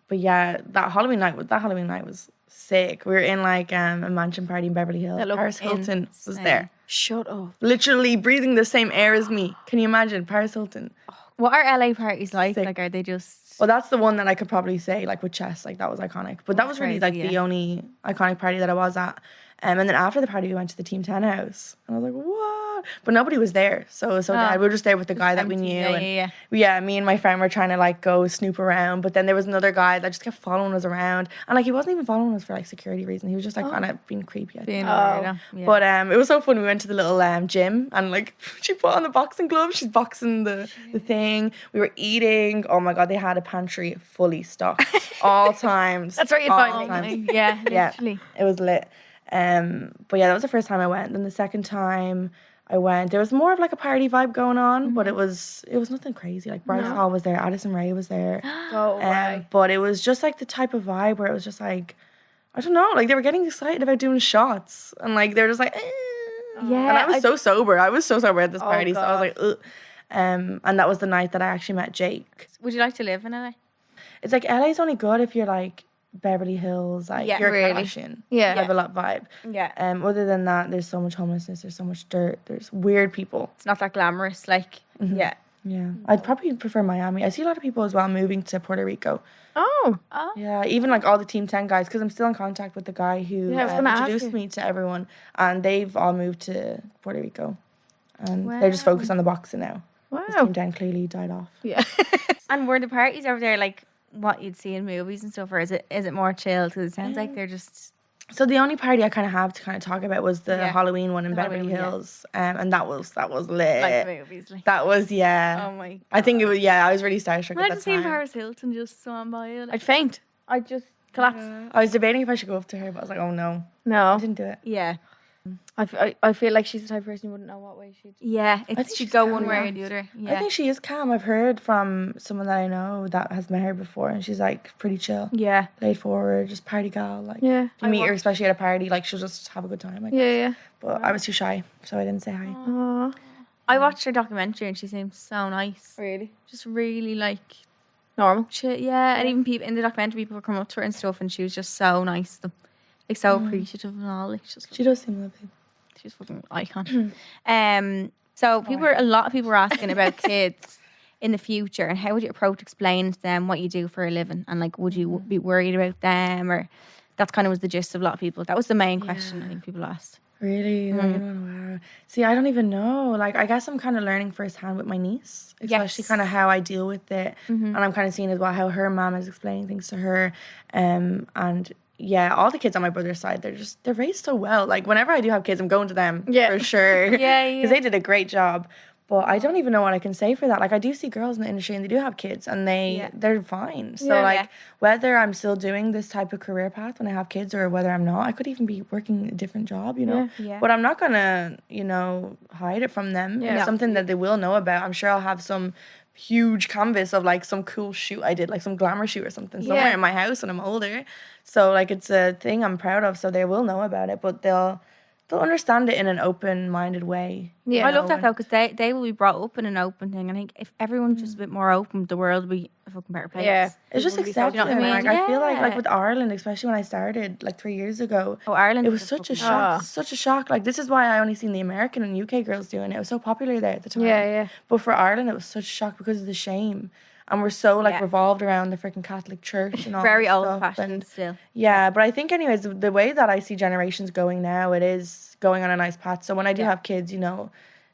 But yeah, that Halloween night was sick. We were in like a mansion party in Beverly Hills. Paris Hilton was there. Shut up. Literally breathing the same air as me. Can you imagine? Paris Hilton. What are LA parties like? Sick. Like, are they just... Well, that's the one that I could probably say, like with Chess, like that was iconic. But that was really crazy, like the only iconic party that I was at. And then after the party, we went to the Team 10 house. And I was like, what? But nobody was there. So it was so bad. We were just there with the guy that we knew. Yeah. Me and my friend were trying to like go snoop around. But then there was another guy that just kept following us around. And like he wasn't even following us for like security reasons. He was just like kind of being creepy. I think. Yeah. But it was so fun. We went to the little gym and like she put on the boxing gloves. She's boxing the thing. We were eating. Oh my God, they had a pantry fully stocked all times. That's where you find me. Yeah, literally. It was lit. But yeah, that was the first time I went. Then the second time I went, there was more of like a party vibe going on, but it was nothing crazy. Like Bryce Hall was there, Addison Rae was there. But it was just like the type of vibe where it was just like, I don't know, like they were getting excited about doing shots and like they were just like, Yeah. And I was so sober. I was so sober at this party, so I was God. like, ugh. And that was the night that I actually met Jake. Would you like to live in LA? It's like LA's only good if you're like Beverly Hills, like Yeah, you're really. Kardashian. Yeah. Type of vibe. Yeah. Other than that, there's so much homelessness, there's so much dirt, there's weird people. It's not that glamorous. Like, yeah. Yeah. I'd probably prefer Miami. I see a lot of people as well moving to Puerto Rico. Oh. Yeah, even like all the Team 10 guys, because I'm still in contact with the guy who I was gonna ask introduced you. me to everyone, and they've all moved to Puerto Rico. And they're just focused on the boxing now. Wow. Team 10 clearly died off. Yeah. And were the parties over there like what you'd see in movies and stuff, or is it more chill? Because it sounds like they're just... So the only party I kind of have to kind of talk about was the Halloween one in The Beverly Halloween one, Hills, and that was lit. like movies. Like. That was Oh my God. I think it was I was really starstruck at Imagine that seeing time. Paris Hilton just swam by you. Like, I'd faint. I'd just collapse. I was debating if I should go up to her, but I was like, oh no, I No. didn't do it. yeah. I feel like she's the type of person you wouldn't know what way she'd... Yeah. think It should she's go calm, one way yeah. or the other. I Yeah. think she is calm. I've heard from someone that I know that has met her before, and she's like pretty chill, Yeah. laid forward, just party gal. Like, Yeah. if you meet her, especially at a party, like she'll just have a good time. I guess. Yeah. But I was too shy, so I didn't say hi. Aw. I watched her documentary and she seemed so nice. Really? Just really like Normal. chill. Yeah. And even people in the documentary, people were coming up to her and stuff, and she was just so nice to them. Like so appreciative and all. Like She does seem lovely. she's fucking icon. So a lot of people were asking about kids in the future and how would you approach explaining to them what you do for a living, and like would you be worried about them, or that's kind of was the gist of a lot of people. That was the main question I think people asked. Really? Wow. See, I don't even know. Like, I guess I'm kind of learning firsthand with my niece, especially Yes. kind of how I deal with it. And I'm kind of seeing as well how her mom is explaining things to her. And yeah, all the kids on my brother's side, they're raised so well. Like, whenever I do have kids, I'm going to them for sure. Yeah. Because they did a great job. But I don't even know what I can say for that. Like, I do see girls in the industry and they do have kids and they're fine. So, whether I'm still doing this type of career path when I have kids or whether I'm not, I could even be working a different job, you know? Yeah. But I'm not going to, hide it from them. It's something that they will know about. I'm sure I'll have some huge canvas of, like, some cool shoot I did, like some glamour shoot or something somewhere in my house when I'm older. So, like, it's a thing I'm proud of. So they will know about it, but they'll understand it in an open-minded way. Yeah. I love that though, because they will be brought up in an open thing. I think if everyone's just a bit more open, the world will be a fucking better place. Yeah. It's just accepting. You know what I mean? Like, I feel like with Ireland, especially when I started like 3 years ago, Ireland, it was such a shock. Such a shock. Like, this is why I only seen the American and UK girls doing it. It was so popular there at the time. Yeah. But for Ireland, it was such a shock because of the shame. And we're so revolved around the freaking Catholic Church and all very this old stuff. fashioned And still. yeah, but I think anyways, the way that I see generations going now, it is going on a nice path. So when I do have kids, it'll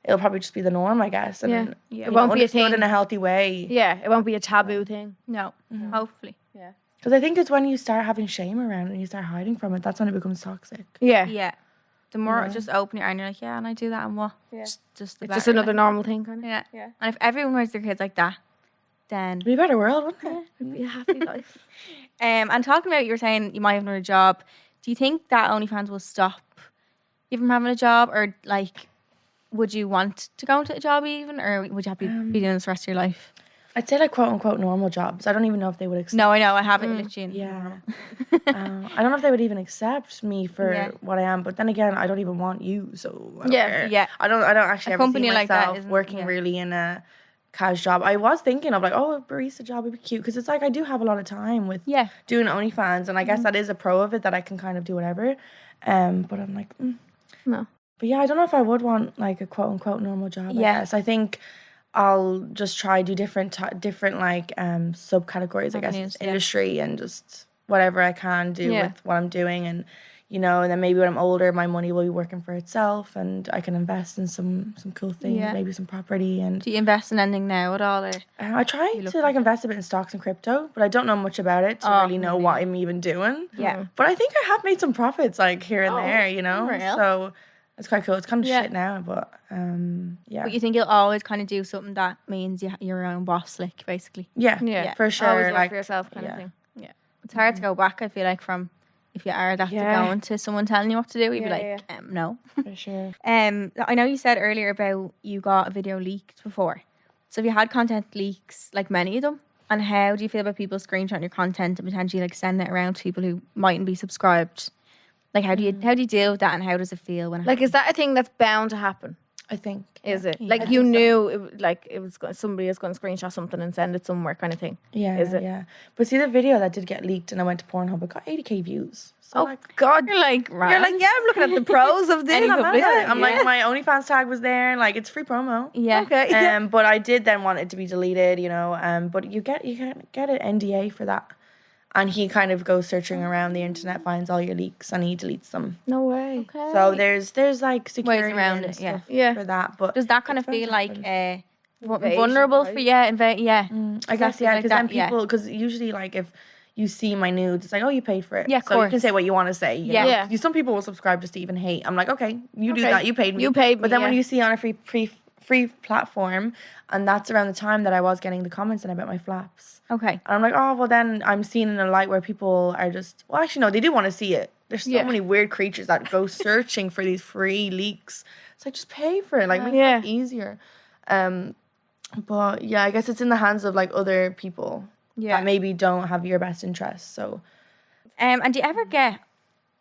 probably just be the norm, I guess. And It won't be a thing in a healthy way. Yeah, it won't be a taboo thing. No, hopefully. Yeah. Because I think it's when you start having shame around and you start hiding from it, that's when it becomes toxic. Yeah. Yeah. The more just open your eye and you're like, yeah, and I do that and what? Yeah. Just the It's better. just another normal thing, kind of. Yeah. Yeah. And if everyone raised their kids like that, then It'd be a better world, wouldn't it? It'd be a happy life. and talking about, you were saying you might have another job. Do you think that OnlyFans will stop you from having a job, or like would you want to go into a job even, or would you happy be doing this the rest of your life? I'd say like quote unquote normal jobs. I don't even know if they would accept. No, I know. I haven't literally. Yeah. I don't know if they would even accept me for what I am. But then again, I don't even want you, so I don't care. Yeah. I don't actually ever see like that myself working really in a cash job. I was thinking of like, a barista job would be cute because it's like I do have a lot of time with doing OnlyFans, and I guess that is a pro of it that I can kind of do whatever. But I'm like, no. But yeah, I don't know if I would want like a quote unquote normal job. I guess I think I'll just try do different like subcategories, I guess, industry and just whatever I can do with what I'm doing, and and then maybe when I'm older, my money will be working for itself, and I can invest in some cool things, maybe some property. And do you invest in anything now at all? Or I try to like invest a bit in stocks and crypto, but I don't know much about it to really know what I'm even doing. Yeah, but I think I have made some profits like here and there, so. It's quite cool. It's kind of shit now, but But you think you'll always kind of do something that means you're your own boss, like basically. Yeah, for sure. Always like for yourself, kind of thing. Yeah, it's hard to go back. I feel like from if you are that to going to someone telling you what to do, you'd be like, no. For sure. I know you said earlier about you got a video leaked before. So have you had content leaks, like many of them? And how do you feel about people screenshotting your content and potentially like sending it around to people who mightn't be subscribed? Like, how do you deal with that, and how does it feel when it happens? Is that a thing that's bound to happen? I think. Is it? Like, you knew, somebody is going to screenshot something and send it somewhere kind of thing? Yeah, is it? Yeah. But see, the video that did get leaked and I went to Pornhub, it got 80k views. So God. You're like, right. You're like, yeah, I'm looking at the pros of this. I'm like, my OnlyFans tag was there. Like, it's free promo. Yeah. Okay. But I did then want it to be deleted, but you get an NDA for that. And he kind of goes searching around the internet, finds all your leaks, and he deletes them. No way. Okay. So there's like security ways around and it, stuff yeah. for that. But does that kind of feel like Invasion, vulnerable right? for you? I guess because then people, because usually like if you see my nudes, it's like, oh, you paid for it. Yeah, of so course. you can say what you want to say. You know? Yeah. Some people will subscribe just to even hate. I'm like, okay, you do that. You paid me. You paid me. But then when you see on a free platform, and that's around the time that I was getting the comments in about my flaps. Okay. And I'm like, oh, well, then I'm seeing in a light where people are just, well, actually, no, they do want to see it. There's so many weird creatures that go searching for these free leaks. It's like, just pay for it. Like, make it easier. But yeah, I guess it's in the hands of like other people that maybe don't have your best interests. So, and do you ever get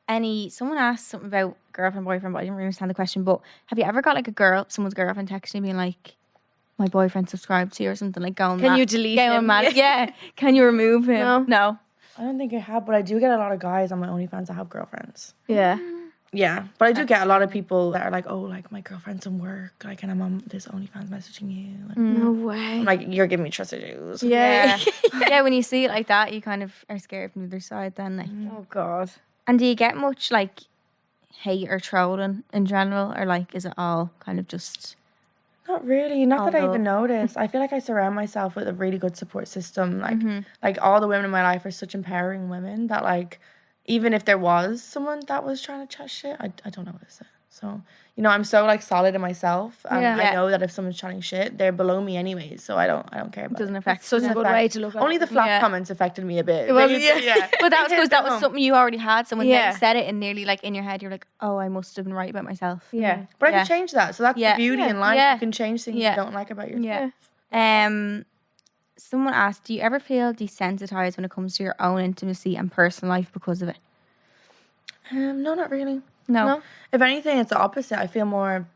someone asked something about girlfriend, boyfriend, but I didn't really understand the question, but have you ever got like someone's girlfriend texting being like, my boyfriend subscribed to you or something, like going, can you delete him? Yeah. Can you remove him? No. I don't think I have, but I do get a lot of guys on my OnlyFans that have girlfriends. Yeah. Yeah, but I do get a lot of people that are like, oh, like my girlfriend's in work, like, and I'm on this OnlyFans messaging you. Like, no way. I'm like, you're giving me trust issues. Yeah. Yeah, when you see it like that, you kind of are scared from the other side then. Like. Oh, God. And do you get much, like, hate or trolling in general? Or, like, is it all kind of just... Not really. Not that I even notice. I feel like I surround myself with a really good support system. Like, like all the women in my life are such empowering women that, like, even if there was someone that was trying to chat shit, I don't notice it. So, I'm so like solid in myself. I know that if someone's chatting shit, they're below me anyways. So I don't care about it. Doesn't affect. Such a good way to look at it. Only the flap comments affected me a bit. It was, But that was because that was something you already had. Someone said it and nearly like in your head, you're like, oh, I must have been right about myself. Yeah. But I can change that. So that's the beauty in life. You can change things you don't like about yourself. Yeah. Someone asked, do you ever feel desensitized when it comes to your own intimacy and personal life because of it? No, not really. No. If anything, it's the opposite. I feel more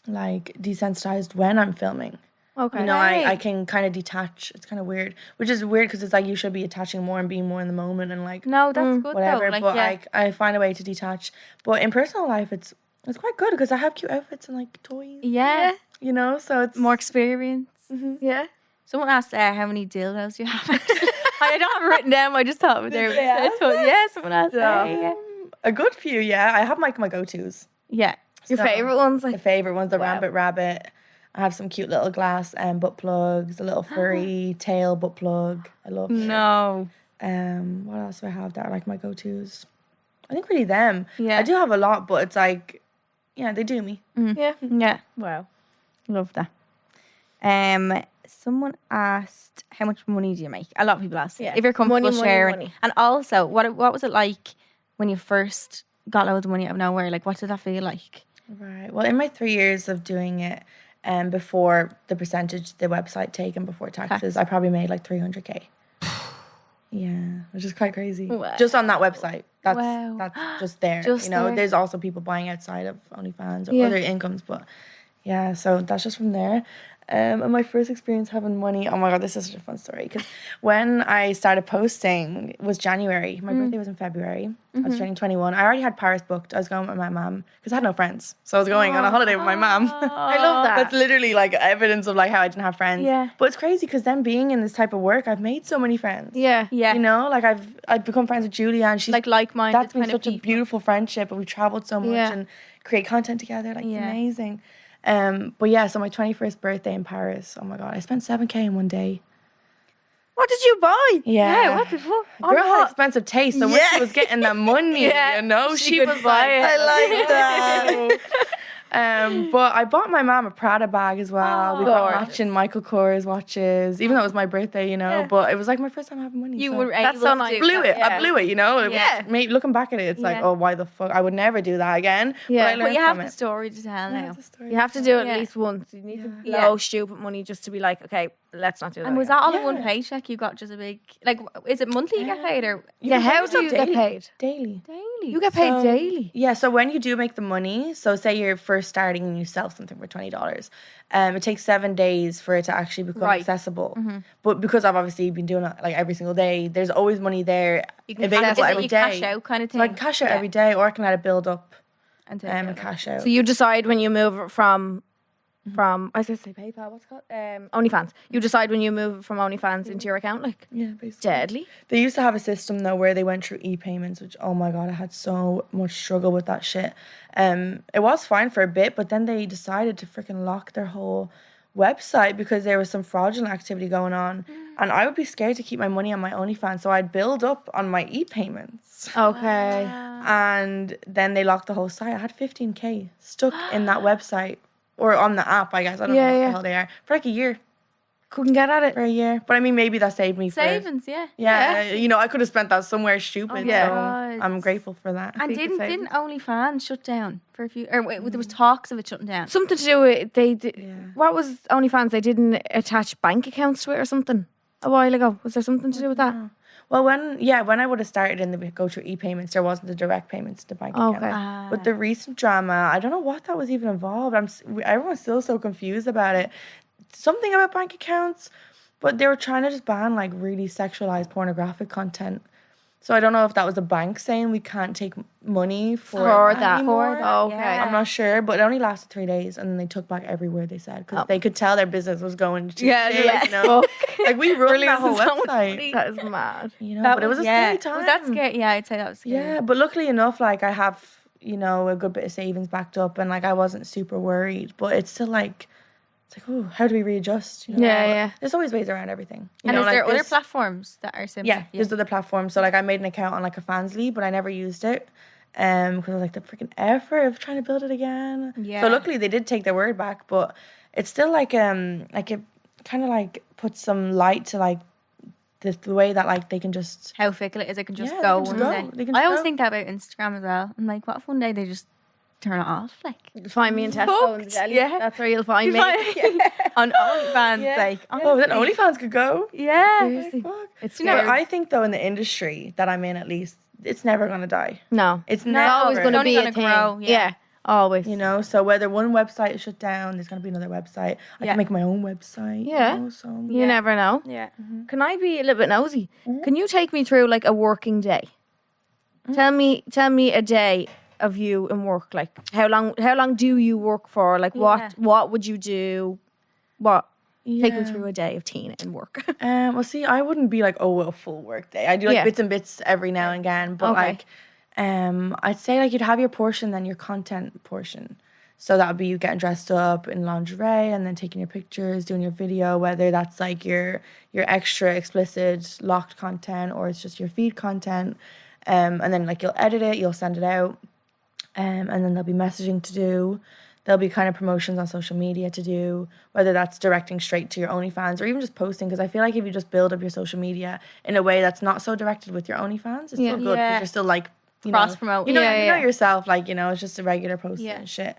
like desensitized when I'm filming. Okay. I can kind of detach. It's kind of weird, which is weird because it's like you should be attaching more and being more in the moment and like no, that's good whatever. Though. Like, but I find a way to detach. But in personal life, it's quite good because I have cute outfits and like toys. Yeah. So it's more experience. Mm-hmm. Yeah. Someone asked how many dildos you have. I don't have it written down. I just thought it there. Someone asked. A good few, I have my go-tos. Yeah. Your favorite ones? The favorite ones, the rabbit. I have some cute little glass butt plugs, a little furry tail butt plug. I love shit. No. What else do I have that are like my go-tos? I think really them. Yeah. I do have a lot, but it's like, they do me. Mm-hmm. Yeah. Yeah. Wow. Love that. Someone asked, how much money do you make? A lot of people ask. Yeah. If you're comfortable sharing. Money. And also, what was it like when you first got loads of money out of nowhere? Like, what did that feel like? Right. Well, in my 3 years of doing it, before the percentage the website taken before taxes. I probably made like 300k. Yeah, which is quite crazy. Wow. Just on that website. That's just there. Just there. There's also people buying outside of OnlyFans or other incomes, but yeah, so that's just from there. And my first experience having money, oh my God, this is such a fun story. Because when I started posting, it was January. My birthday was in February. I was turning 21. I already had Paris booked. I was going with my mum because I had no friends. So I was going on a holiday with my mum. I love that. That's literally like evidence of like how I didn't have friends. Yeah. But it's crazy because then being in this type of work, I've made so many friends. Yeah. Yeah. You know, like I've become friends with Julia and she's like-minded that's been kind of such a people. beautiful friendship and we've traveled so much and create content together. Like it's amazing. But yeah, so my 21st birthday in Paris, oh my God, I spent 7k in one day. What did you buy? Yeah. What the fuck? Girl had expensive taste, so when she was getting that money, you know, she could was buy like, it. I like that. But I bought my mom a Prada bag as well. We got matching Michael Kors watches, even though it was my birthday, you know. But it was like my first time having money. You so were able That's so to nice. do blew that. it. I blew it, you know. Yeah. Looking back at it, it's like, oh, why the fuck? I would never do that again. Yeah. But I learned But you have from the it. story to tell now. You have to do it Yeah. at least once. You need to blow stupid money just to be like, okay, let's not do that. And was again. that all in one paycheck? You got just a big, like, is it monthly you get paid or Yeah, how do you get paid? Daily. daily? You get paid So- daily. Yeah, so when you do make the money, so say you're first starting and you sell something for $20, it takes 7 days for it to actually become accessible. But because I've obviously been doing it like every single day, there's always money there available every you day. cash out kind of thing. So I can cash out every day, or I can let it build up and and cash out. So you decide when you move it from I was going to say PayPal, what's it called? OnlyFans. You decide when you move from OnlyFans into your account, like Yeah, basically. deadly. They used to have a system though where they went through e-payments, which oh my God, I had so much struggle with that shit. It was fine for a bit, but then they decided to freaking lock their whole website because there was some fraudulent activity going on, and I would be scared to keep my money on my OnlyFans, so I'd build up on my e-payments. Okay. And then they locked the whole site. I had 15k stuck in that website or on the app, I guess. I don't know what the hell they are for like a year. Couldn't get at it. For a year, but I mean, maybe that saved me. Savings, yeah. Yeah, you know, I could have spent that somewhere stupid. my So God. I'm grateful for that. And Secret didn't OnlyFans shut down for a few, or there was talks of it shutting down. Something to do with they did. What was OnlyFans? They didn't attach bank accounts to it or something a while ago. Was there something to do with that? Well, when I would have started in the go through e-payments, there wasn't the direct payments to the bank account. Okay. But the recent drama, I don't know what that was even involved. Everyone's still so confused about it. Something about bank accounts, but they were trying to just ban like really sexualized pornographic content. So I don't know if that was the bank saying we can't take money for that anymore. Okay. I'm not sure, but it only lasted 3 days, and then they took back every word they said because they could tell their business was going to shit, you know? Like we run that whole website, That is mad. you know. But it was a scary time. Was that scary? Yeah, I'd say that was scary. Yeah, but luckily enough, like I have, you know, a good bit of savings backed up, and like I wasn't super worried. But it's still like, it's like, oh, how do we readjust? You know? Yeah. There's always ways around everything. You And know, is there like other platforms that are similar? Yeah, there's other platforms. So like I made an account on like a Fansly, but I never used it. Because I was like the freaking effort of trying to build it again. Yeah. So luckily they did take their word back, but it's still like it kind of like puts some light to like the way that like they can just How fickle it is, it can just Yeah, go they can just one go. day. They can I just always go. think that about Instagram as well. I'm like, what if one day they just turn it off? Like, Find me in Tesco and the deli. Yeah. That's where you'll find me. on OnlyFans, like, oh, then OnlyFans could go. yeah. Seriously. Fuck. It's You know, scary. I think though in the industry that I'm in, at least, it's never gonna die. No. It's It's never always going to only be a gonna thing. grow, yeah. Always. You know, so whether one website is shut down, there's gonna be another website. I Yeah. can make my own website. Yeah. You know, so You never know. Yeah. Can I be a little bit nosy? Can you take me through like a working day? Tell me a day of you in work. Like how long do you work for? Like Yeah. what would you do? Take me Yeah. through a day of Tina in work. Well, see, I wouldn't be like, oh, a full work day. I do like Yeah. bits and bits every now and again, but Okay. like, I'd say like you'd have your portion, then your content portion. So that would be you getting dressed up in lingerie and then taking your pictures, doing your video, whether that's like your extra explicit locked content or it's just your feed content. And then like you'll edit it, you'll send it out, and then there'll be messaging to do. There'll be kind of promotions on social media to do, whether that's directing straight to your OnlyFans or even just posting. Because I feel like if you just build up your social media in a way that's not so directed with your OnlyFans, it's still good because Yeah. you're still like, you Cross-promote. know, you know Yeah. yourself, like, you know, it's just a regular posting Yeah. and shit.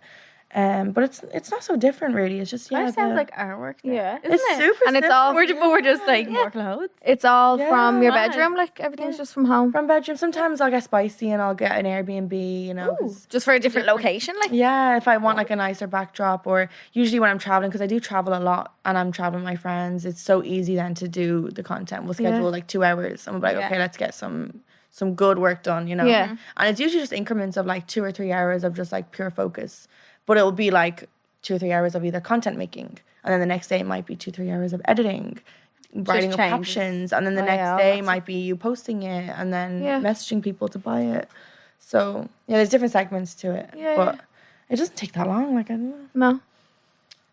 But it's not so different really. It's just Kind of sounds like artwork. Yeah. Isn't it's it? super And it's simple. all We're just like more clothes. It's all Yeah. from your Mad. bedroom, like everything's just from home. from bedroom. Sometimes I'll get spicy and I'll get an Airbnb, you know. 'Cause Just for a different location, like. yeah, if I want like a nicer backdrop, or usually when I'm traveling, because I do travel a lot and I'm traveling with my friends, it's so easy then to do the content. We'll schedule like 2 hours and we'll be like, okay, let's get some good work done, you know. Yeah. And it's usually just increments of like 2 or 3 hours of just like pure focus, but it will be like 2 or 3 hours of either content making, and then the next day it might be 2 or 3 hours of editing, writing up changes. captions, and then the next day might be you posting it and then messaging people to buy it. So yeah, there's different segments to it, but it doesn't take that long. Like I don't know. No.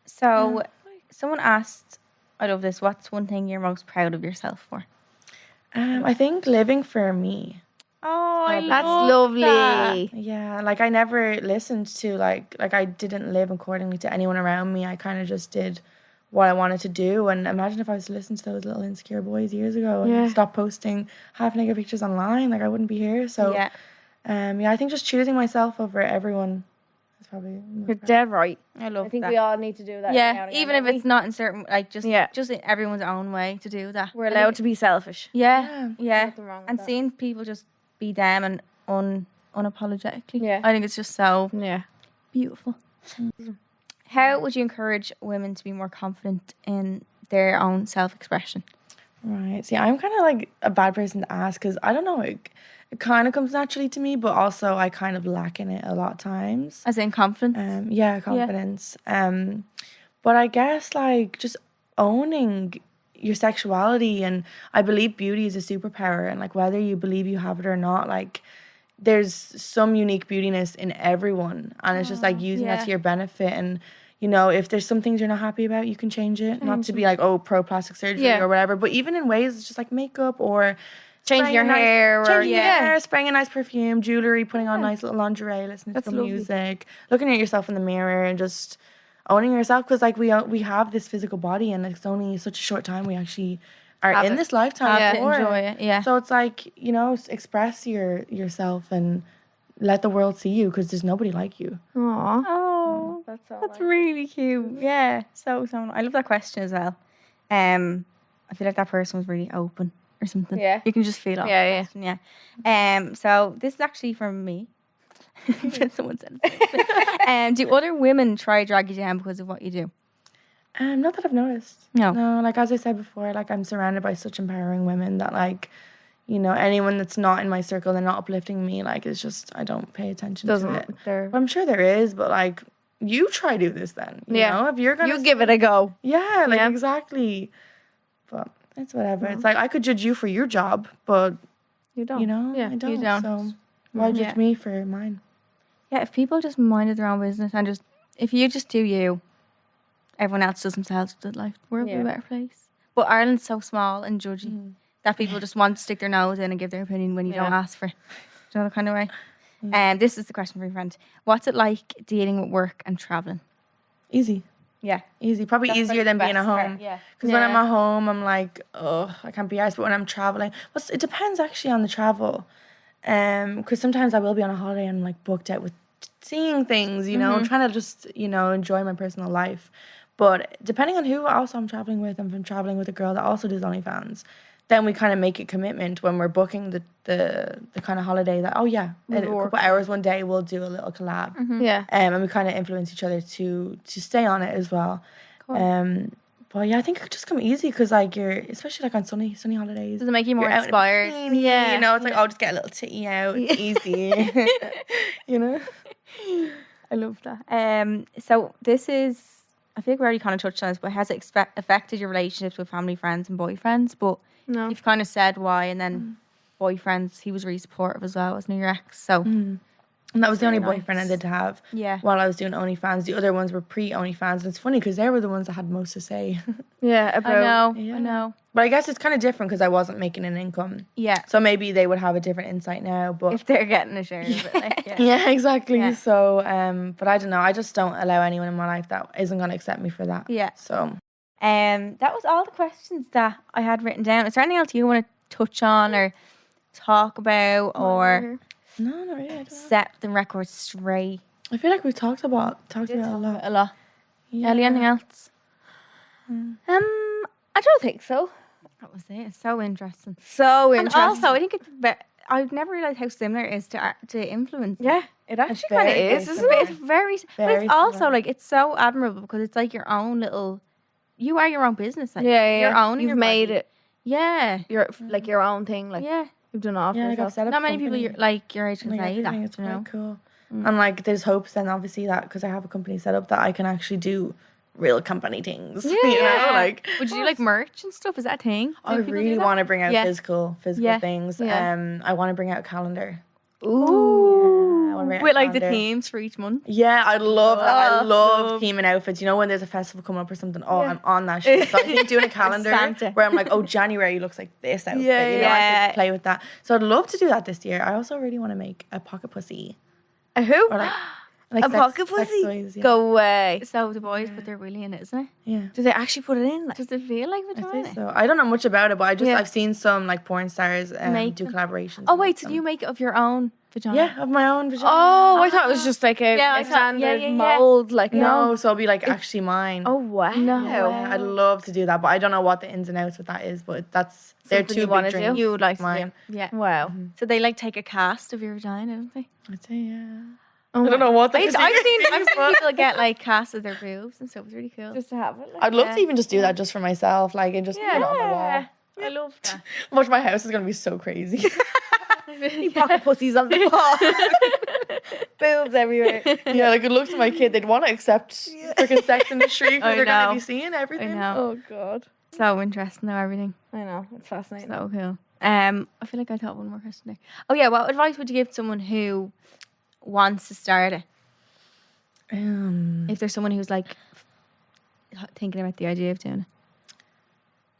So, someone asked, I love this, what's one thing you're most proud of yourself for? I think living for me. Oh, That's lovely. Yeah, like I never listened to like I didn't live accordingly to anyone around me. I kind of just did what I wanted to do. And imagine if I was to listen to those little insecure boys years ago and stop posting half naked pictures online, like I wouldn't be here. So I think just choosing myself over everyone is probably You're dead right. I love I think that. we all need to do that. Yeah, now and again, even if don't we? it's not in certain, like just in everyone's own way to do that. We're allowed to be selfish. Yeah. Nothing wrong with And that. seeing people just be them and unapologetically. Yeah. I think it's just so Yeah. beautiful. How would you encourage women to be more confident in their own self-expression? Right. See, I'm kind of like a bad person to ask because I don't know. It kind of comes naturally to me, but also I kind of lack in it a lot of times. As in confidence? Confidence. But I guess like just owning your sexuality, and I believe beauty is a superpower, and like whether you believe you have it or not, like there's some unique beautiness in everyone, and it's just like using that to your benefit. And you know, if there's some things you're not happy about, you can change it. Not to be like, oh, pro plastic surgery or whatever, but even in ways it's just like makeup or Changing your hair, changing your hair, spraying a nice perfume, jewelry, putting on nice little lingerie, listening to some music, looking at yourself in the mirror, and just owning yourself. Because like we have this physical body, and it's only such a short time we actually are in this lifetime for. Enjoy it. Yeah. So it's like, you know, express yourself and let the world see you, because there's nobody like you. Aww. Oh, that's really cute. Yeah, so I love that question as well. I feel like that person was really open or something. Yeah. You can just feel it. Yeah. So this is actually from me. Someone said it. Do other women try to drag you down because of what you do? Not that I've noticed. No. Like as I said before, like I'm surrounded by such empowering women that like, you know, anyone that's not in my circle, they're not uplifting me. Like it's just, I don't pay attention to it. But I'm sure there is, but like you try do this then. You know, if you're gonna give it a go. Yeah, like exactly. But it's whatever. It's like I could judge you for your job, but you don't. You know, I don't. You don't. So why judge me for mine? Yeah, if people just minded their own business and just, if you just do you, everyone else does themselves, the life world will be a better place. But Ireland's so small and judgy that people just want to stick their nose in and give their opinion when you don't ask for it. Do you know that kind of way? And this is the question for your friend. What's it like dealing with work and traveling? Easy. Yeah. Easy. Probably easier than being at home. Yeah. Because when I'm at home, I'm like, oh, I can't be arsed. But when I'm traveling, it depends actually on the travel. Because sometimes I will be on a holiday and I'm like booked out with seeing things, you know, trying to just, you know, enjoy my personal life. But depending on who else I'm traveling with, if I'm traveling with a girl that also does OnlyFans, then we kind of make a commitment when we're booking the kind of holiday that, oh yeah, in a couple hours one day we'll do a little collab. And we kind of influence each other to stay on it as well. Cool. But yeah, I think it could just come easy because like you're, especially like on sunny holidays. Does it make you more inspired? Yeah. You know, it's like, oh, just get a little titty out. Easy. You know? I love that. So this is, I think we already kind of touched on this, but has it affected your relationships with family, friends and boyfriends? But you've kind of said why, and then boyfriends, he was really supportive as well, wasn't he, your ex? So and that was the only boyfriend I did have while I was doing OnlyFans. The other ones were pre-OnlyFans. And it's funny because they were the ones that had most to say. I know. But I guess it's kind of different because I wasn't making an income. Yeah. So maybe they would have a different insight now. But if they're getting a share of it. Like, yeah, exactly. Yeah. So, but I don't know. I just don't allow anyone in my life that isn't going to accept me for that. Yeah. So. That was all the questions that I had written down. Is there anything else you want to touch on or talk about or... No, not really. Set the record straight. I feel like we talked about it a lot. A lot. Yeah. Ellie, anything else? I don't think so. That was it. So interesting. So And interesting. also, I think I've never realized how similar it is to influence. yeah, it actually It's kind of very, is, very isn't It's it? very, but Very it's also similar. like, it's so admirable because it's like your own little, you are your own business. Like, Yeah, You're owning You've your made body. it Yeah. your like your own thing. Like Yeah. you've done it all for Yeah, like I've yourself. set up Not many people company. your age can Like say everything, that. it's You quite know? cool. And like there's hopes then obviously that because I have a company set up that I can actually do real company things. You know, like Would you do like merch and stuff? Is that a thing? I Do people do really that? want to bring out Yeah. physical Yeah. things. Yeah. I want to bring out a calendar. Ooh. I wanna bring out a With like the calendar. themes for each month. Yeah, I love that. I love love. theming outfits. You know, when there's a festival coming up or something, I'm on that shit. So I think doing a calendar Santa. where I'm like, oh, January looks like this outfit. Yeah, you know, I yeah. could play with that. So I'd love to do that this year. I also really want to make a pocket pussy. A who? Or like A pocket sex pussy? toys, yeah. Go away. So the boys put their willy in it, isn't it? Yeah. Do they actually put it in? Like, Does it feel like I vagina? say so. I don't know much about it, but Yeah. I've seen some like porn stars Make do them. collaborations. Oh and wait, make so them. do you make it of your own vagina? Yeah, of my own vagina. oh, I thought it was just like a, Yeah, I a thought- standard yeah. mold. Like No, so it'll be like actually mine. Oh wow. No. Yeah, I'd love to do that, but I don't know what the ins and outs with that is. But they're Something two you big wanna do? dreams. You would like mine. to do. Yeah. Wow. So they like take a cast of your vagina, don't they? I'd say yeah. Oh I don't know what the I've seen people get like casts of their boobs and stuff. It's really cool. Just to have it. Like, I'd love to even just do that just for myself, like and just put it on the wall. I love that. Much my house is gonna be so crazy. pocket pussies on the wall. Boobs everywhere. Yeah, like it looks at my kid, they'd want to accept freaking sex industry I because they're gonna know. be seeing everything. I know. Oh god. So interesting though, everything. I know. It's fascinating. So cool. I feel like I thought one more question there. Oh yeah, what advice would you give to someone who wants to start it? If there's someone who's like thinking about the idea of doing it.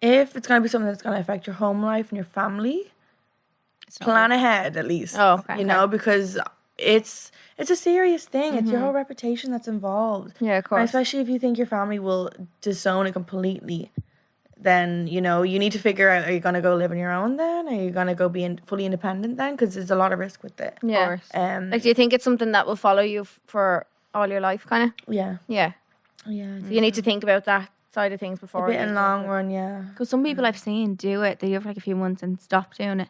If it's gonna be something that's gonna affect your home life and your family, plan ahead at least. Oh, okay. You know, because it's a serious thing. It's your whole reputation that's involved. Yeah, of And course. especially if you think your family will disown it completely, then you know you need to figure out: are you gonna go live on your own then? Are you gonna go be fully independent then? Because there's a lot of risk with it. Yeah. Like do you think it's something that will follow you for all your life, kind of? yeah, Yeah. yeah. You need to think about that side of things before. A bit you in do long it. run, yeah. Because some people I've seen do it, they do it for like a few months and stop doing it.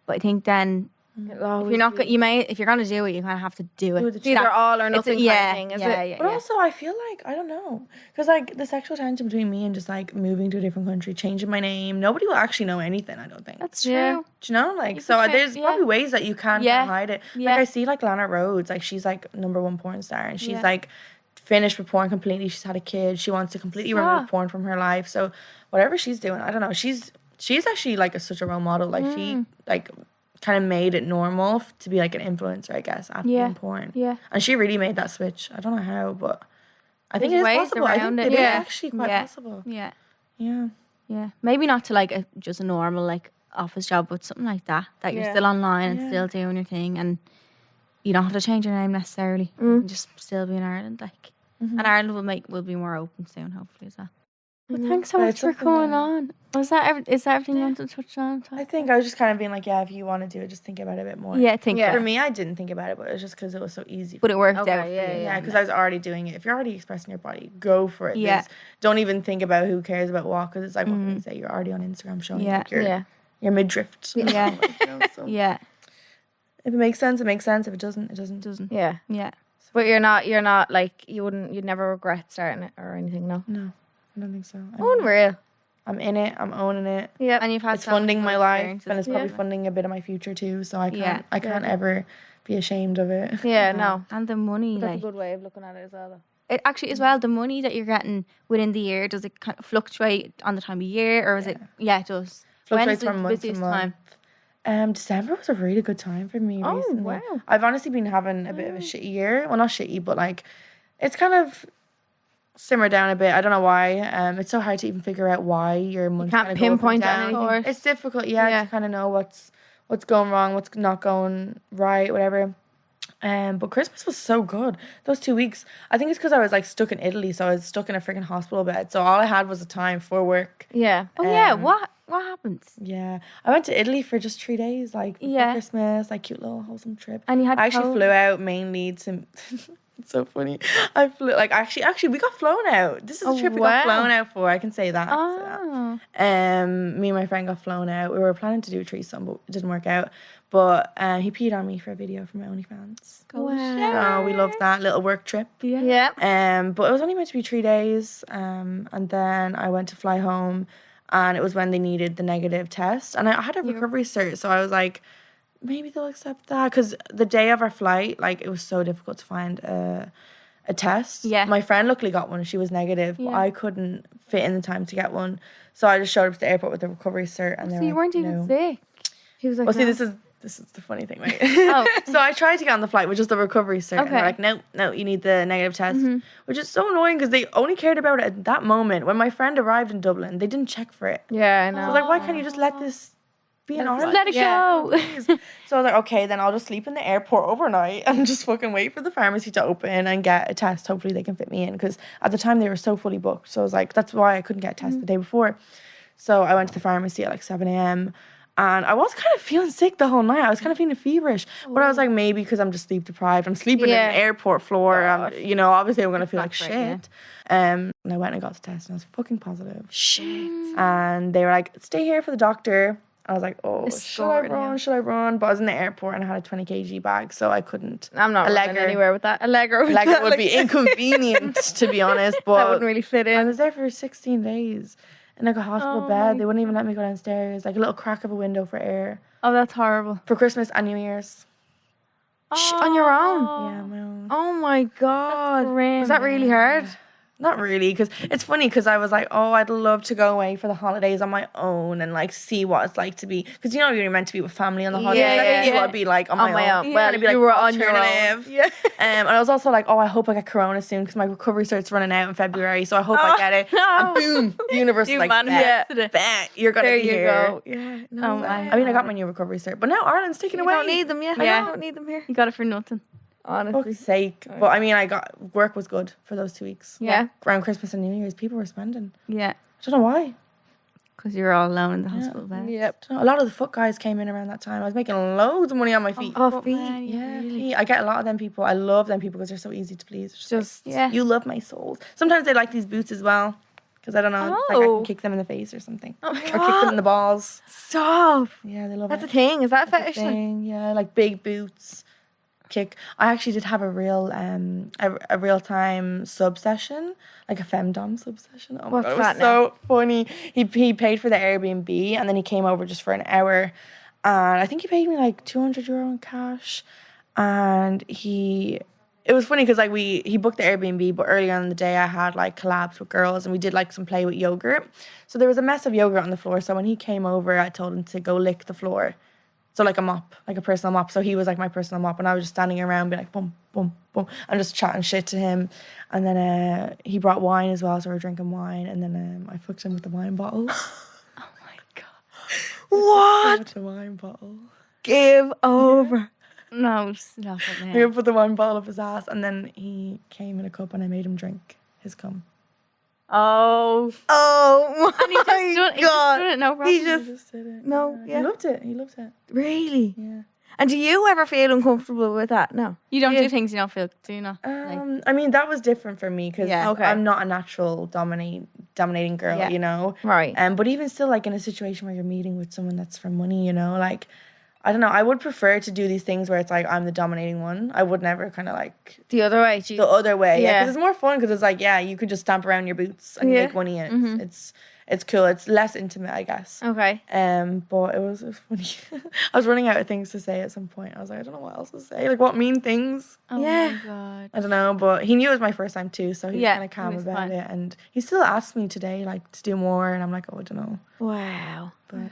But I think then It'll always if you're not, be- if you're gonna do it, you kind of have to do it. It's either all or It's nothing kind of thing, is yeah, it? yeah, But also, I feel like I don't know, because like the sexual tension between me and just like moving to a different country, changing my name, nobody will actually know anything. I don't think. That's true. Yeah. Do you know? Like, You so could there's yeah. probably ways that you can Yeah. hide it. Yeah. Like I see like Lana Rhodes, like she's like #1 porn star, and she's Yeah. like finished with porn completely. She's had a kid. She wants to completely remove porn from her life. So whatever she's doing, I don't know. She's actually like such a role model. Like she like kind of made it normal to be like an influencer, I guess, after Yeah. doing porn. Yeah. And she really made that switch. I don't know how, but I think There's it is ways possible. I around think it. it is Yeah. actually quite Yeah. possible. Yeah. Yeah. Yeah. Maybe not to like just a normal like office job, but something like that. That you're Yeah. still online and Yeah. still doing your thing, and you don't have to change your name necessarily. You can just still be in Ireland, like. And Ireland will be more open soon, hopefully, as well. Well, thanks so But much it's for something coming that- on. Is that everything you wanted to touch on? I think I was just kind of being like, yeah, if you want to do it, just think about it a bit more. Yeah, think Yeah. about For it. me, I didn't think about it, but it was just because it was so easy. But it worked Okay, out for yeah, you. Yeah, because I was already doing it. If you're already expressing your body, go for it. Yeah. Because don't even think about who cares about what, because it's like what can you say? You're already on Instagram showing Yeah. like your Yeah. midriff. Yeah. So Yeah. if it makes sense, it makes sense. If it doesn't, it doesn't. Doesn't. Yeah. Yeah. But you're not like you'd never regret starting it or anything, no. No, I don't think so. Unreal. I'm in it. I'm owning it. Yeah. And you've had It's so many funding good my life, experiences. and it's probably Yeah. funding a bit of my future too. So I Yeah. can't ever be ashamed of it. Yeah, no. And the money, That's a like good way of looking at it as well, though. it actually as well. The money that you're getting within the year, does it kind of fluctuate on the time of year, or is it? Yeah, it does. When's Fluctuates the from month to busiest month. time? December was a really good time for me Oh, recently. wow. I've honestly been having a bit of a shitty year. Well, not shitty, but like it's kind of simmered down a bit. I don't know why. It's so hard to even figure out why your month's can't kinda go up and pinpoint down. anything. It's difficult, yeah, to kind of know what's going wrong, what's not going right, whatever. But Christmas was so good. Those 2 weeks. I think it's because I was like stuck in Italy, so I was stuck in a freaking hospital bed. So all I had was the time for work. Yeah. Oh yeah, what happens? Yeah, I went to Italy for just 3 days, like before Yeah. Christmas, like cute little wholesome trip. And you had I actually COVID. flew out mainly to It's so funny. I flew like actually we got flown out. This is the trip we got flown out for. I can say that. Oh. Me and my friend got flown out. We were planning to do a threesome, but it didn't work out. But he peed on me for a video for my OnlyFans. So we loved that little work trip. Yeah. But it was only meant to be 3 days. And then I went to fly home, and it was when they needed the negative test. And I had a recovery cert, so I was like, maybe they'll accept that, because the day of our flight, like, it was so difficult to find a test. Yeah. My friend luckily got one. She was negative, but I couldn't fit in the time to get one. So I just showed up to the airport with the recovery cert, and So you weren't even sick. He was like, well, see, this is the funny thing, right? Oh. So I tried to get on the flight with just the recovery cert, and they're like, no, you need the negative test, which is so annoying because they only cared about it at that moment. When my friend arrived in Dublin, they didn't check for it. Yeah, I know. So I was like, why can't you just let this be an Ireland? Let it go. Please. So I was like, okay, then I'll just sleep in the airport overnight and just fucking wait for the pharmacy to open and get a test. Hopefully they can fit me in, because at the time they were so fully booked. So I was like, that's why I couldn't get a test the day before. So I went to the pharmacy at like 7 a.m. and I was kind of feeling sick the whole night. I was kind of feeling feverish. But I was like, maybe because I'm just sleep deprived. I'm sleeping in an airport floor. Obviously I'm going to feel like shit. And I went and got the test, and I was fucking positive. Shit. And they were like, stay here for the doctor. I was like, oh, should I run? But I was in the airport and I had a 20 kg bag, so I couldn't. I'm not running anywhere with that. A Legger would be inconvenient, to be honest. But that wouldn't really fit in. I was there for 16 days in like a hospital bed. They wouldn't even let me go downstairs. Like a little crack of a window for air. Oh, that's horrible. For Christmas and New Year's. On your own? Yeah, my own. Oh my God. grim. Was that really hard? Not really, because it's funny, because I was like, oh, I'd love to go away for the holidays on my own and like see what it's like to be, because you're meant to be with family on the holidays. I think I'd be like on my own. Yeah, well, I'd be like, you were on your own. alternative. Yeah. And I was also like, oh, I hope I get corona soon, because my recovery starts running out in February, so I hope I get it. And boom, the universe is like, bet you're gonna be here. Go. Yeah. No. I mean, I got my new recovery cert, but now Ireland's taken away. I don't need them. Yeah. I don't need them here. You got it for nothing. Honestly. Fuck's sake. But I mean, work was good for those 2 weeks. Yeah. Around Christmas and New Year's, people were spending. Yeah. I don't know why. Because you were all alone in the hospital bed. Yep. A lot of the foot guys came in around that time. I was making loads of money on my feet. Oh, feet. Yeah, feet. I get a lot of them people. I love them people because they're so easy to please. Just you love my souls. Sometimes they like these boots as well, because I don't know, it's like I can kick them in the face or something, or kick them in the balls. Stop. Yeah, they love That's it. a thing. Is that a That's fetish? a thing. Yeah, like big boots. Kick. I actually did have a real time sub session, like a femdom sub session. Oh my God, it was so funny. He paid for the Airbnb, and then he came over just for an hour, and I think he paid me like €200 in cash. And it was funny because like he booked the Airbnb, but earlier on in the day I had like collabs with girls, and we did like some play with yogurt. So there was a mess of yogurt on the floor. So when he came over, I told him to go lick the floor. So like a mop, like a personal mop. So he was like my personal mop, and I was just standing around being like, boom, boom, boom. I'm just chatting shit to him. And then he brought wine as well, so we were drinking wine. And then I fucked him with the wine bottle. Oh my God. What? With the wine bottle. Give over. No, stop it now. We put the wine bottle up his ass, and then he came in a cup, and I made him drink his cum. Oh. And He just done it, no problem. He He just just did it. No, He loved it. He loved it. really. Yeah. And do you ever feel uncomfortable with that? No. You don't do things you don't feel, do you not? I mean, that was different for me because I'm not a natural dominating girl, you know? Right. But even still, like, in a situation where you're meeting with someone that's for money, you know, like, I don't know, I would prefer to do these things where it's like I'm the dominating one. I would never kind of like... The other way? The other way, yeah. Because it's more fun because it's like, you could just stamp around your boots and make money, and it's cool. It's less intimate, I guess. Okay. But it was funny. I was running out of things to say at some point. I was like, I don't know what else to say. Like, what mean things? Oh my God. I don't know, but he knew it was my first time too, so he was kind of calm about it. And he still asked me today, like, to do more, and I'm like, oh, I don't know. Wow. But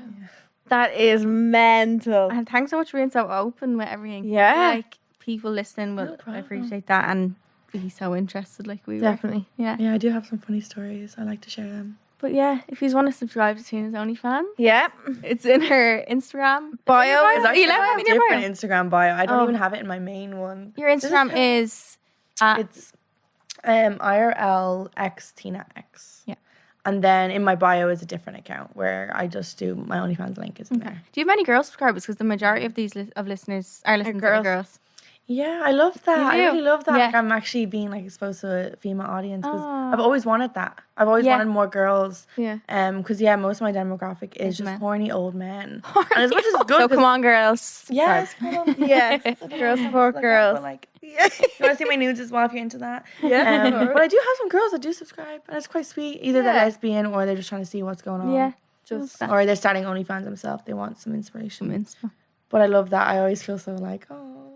That is mental. And thanks so much for being so open with everything. Yeah. Like, people listening will appreciate that and be so interested like we were. Definitely. Yeah. Yeah, I do have some funny stories. I like to share them. But yeah, if you want to subscribe to Tina's OnlyFans, Yeah. it's in her Instagram Bio. It's actually left a it in your different bio? Instagram bio. I don't even have it in my main one. Your Instagram is... It's IRL Tina X. Yeah. And then in my bio is a different account where I just do my OnlyFans link is in there. Do you have many girl subscribers? Because the majority of these listeners are listening to girls. Yeah, I love that. I do? really love that. Yeah. Like, I'm actually being like exposed to a female audience because Oh. I've always wanted that. I've always wanted more girls. Yeah. Because most of my demographic is just men. horny old men. And as much as it's good, So come on, girls. yes, come on. Yes, girls support Like that, girls. but, like, yeah. You want to see my nudes as well if you're into that? Yeah. But I do have some girls that do subscribe, and it's quite sweet. Either they're lesbian or they're just trying to see what's going on. Yeah. Or they're starting OnlyFans themselves. They want some inspiration. But I love that. I always feel so like,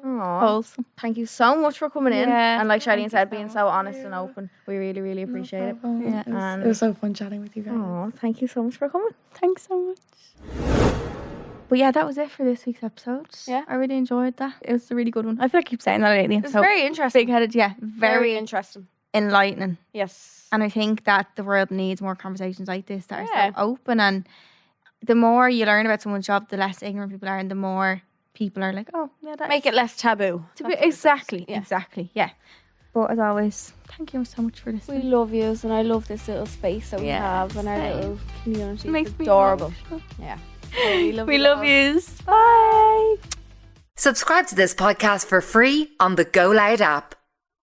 Wholesome. Thank you so much for coming in. Yeah, And like Charlene said, being so honest and open. We really, really appreciate it. Yeah. It was so fun chatting with you guys. Oh, thank you so much for coming. Thanks so much. But yeah, that was it for this week's episode. Yeah. I really enjoyed that. It was a really good one. I feel like I keep saying that lately. It's very interesting. big-headed, yeah. Very interesting. enlightening. Yes. And I think that the world needs more conversations like this that are Yeah. so open. And the more you learn about someone's job, the less ignorant people are, and the more people are like, oh, yeah, that Make it less taboo. exactly, Yeah. exactly, yeah. But as always, thank you so much for We listening. love yous, and I love this little space that we Yeah. have and our little community. It makes It's me adorable. emotional. Yeah. We love We you love all. yous. Bye. Subscribe to this podcast for free on the Go Loud app.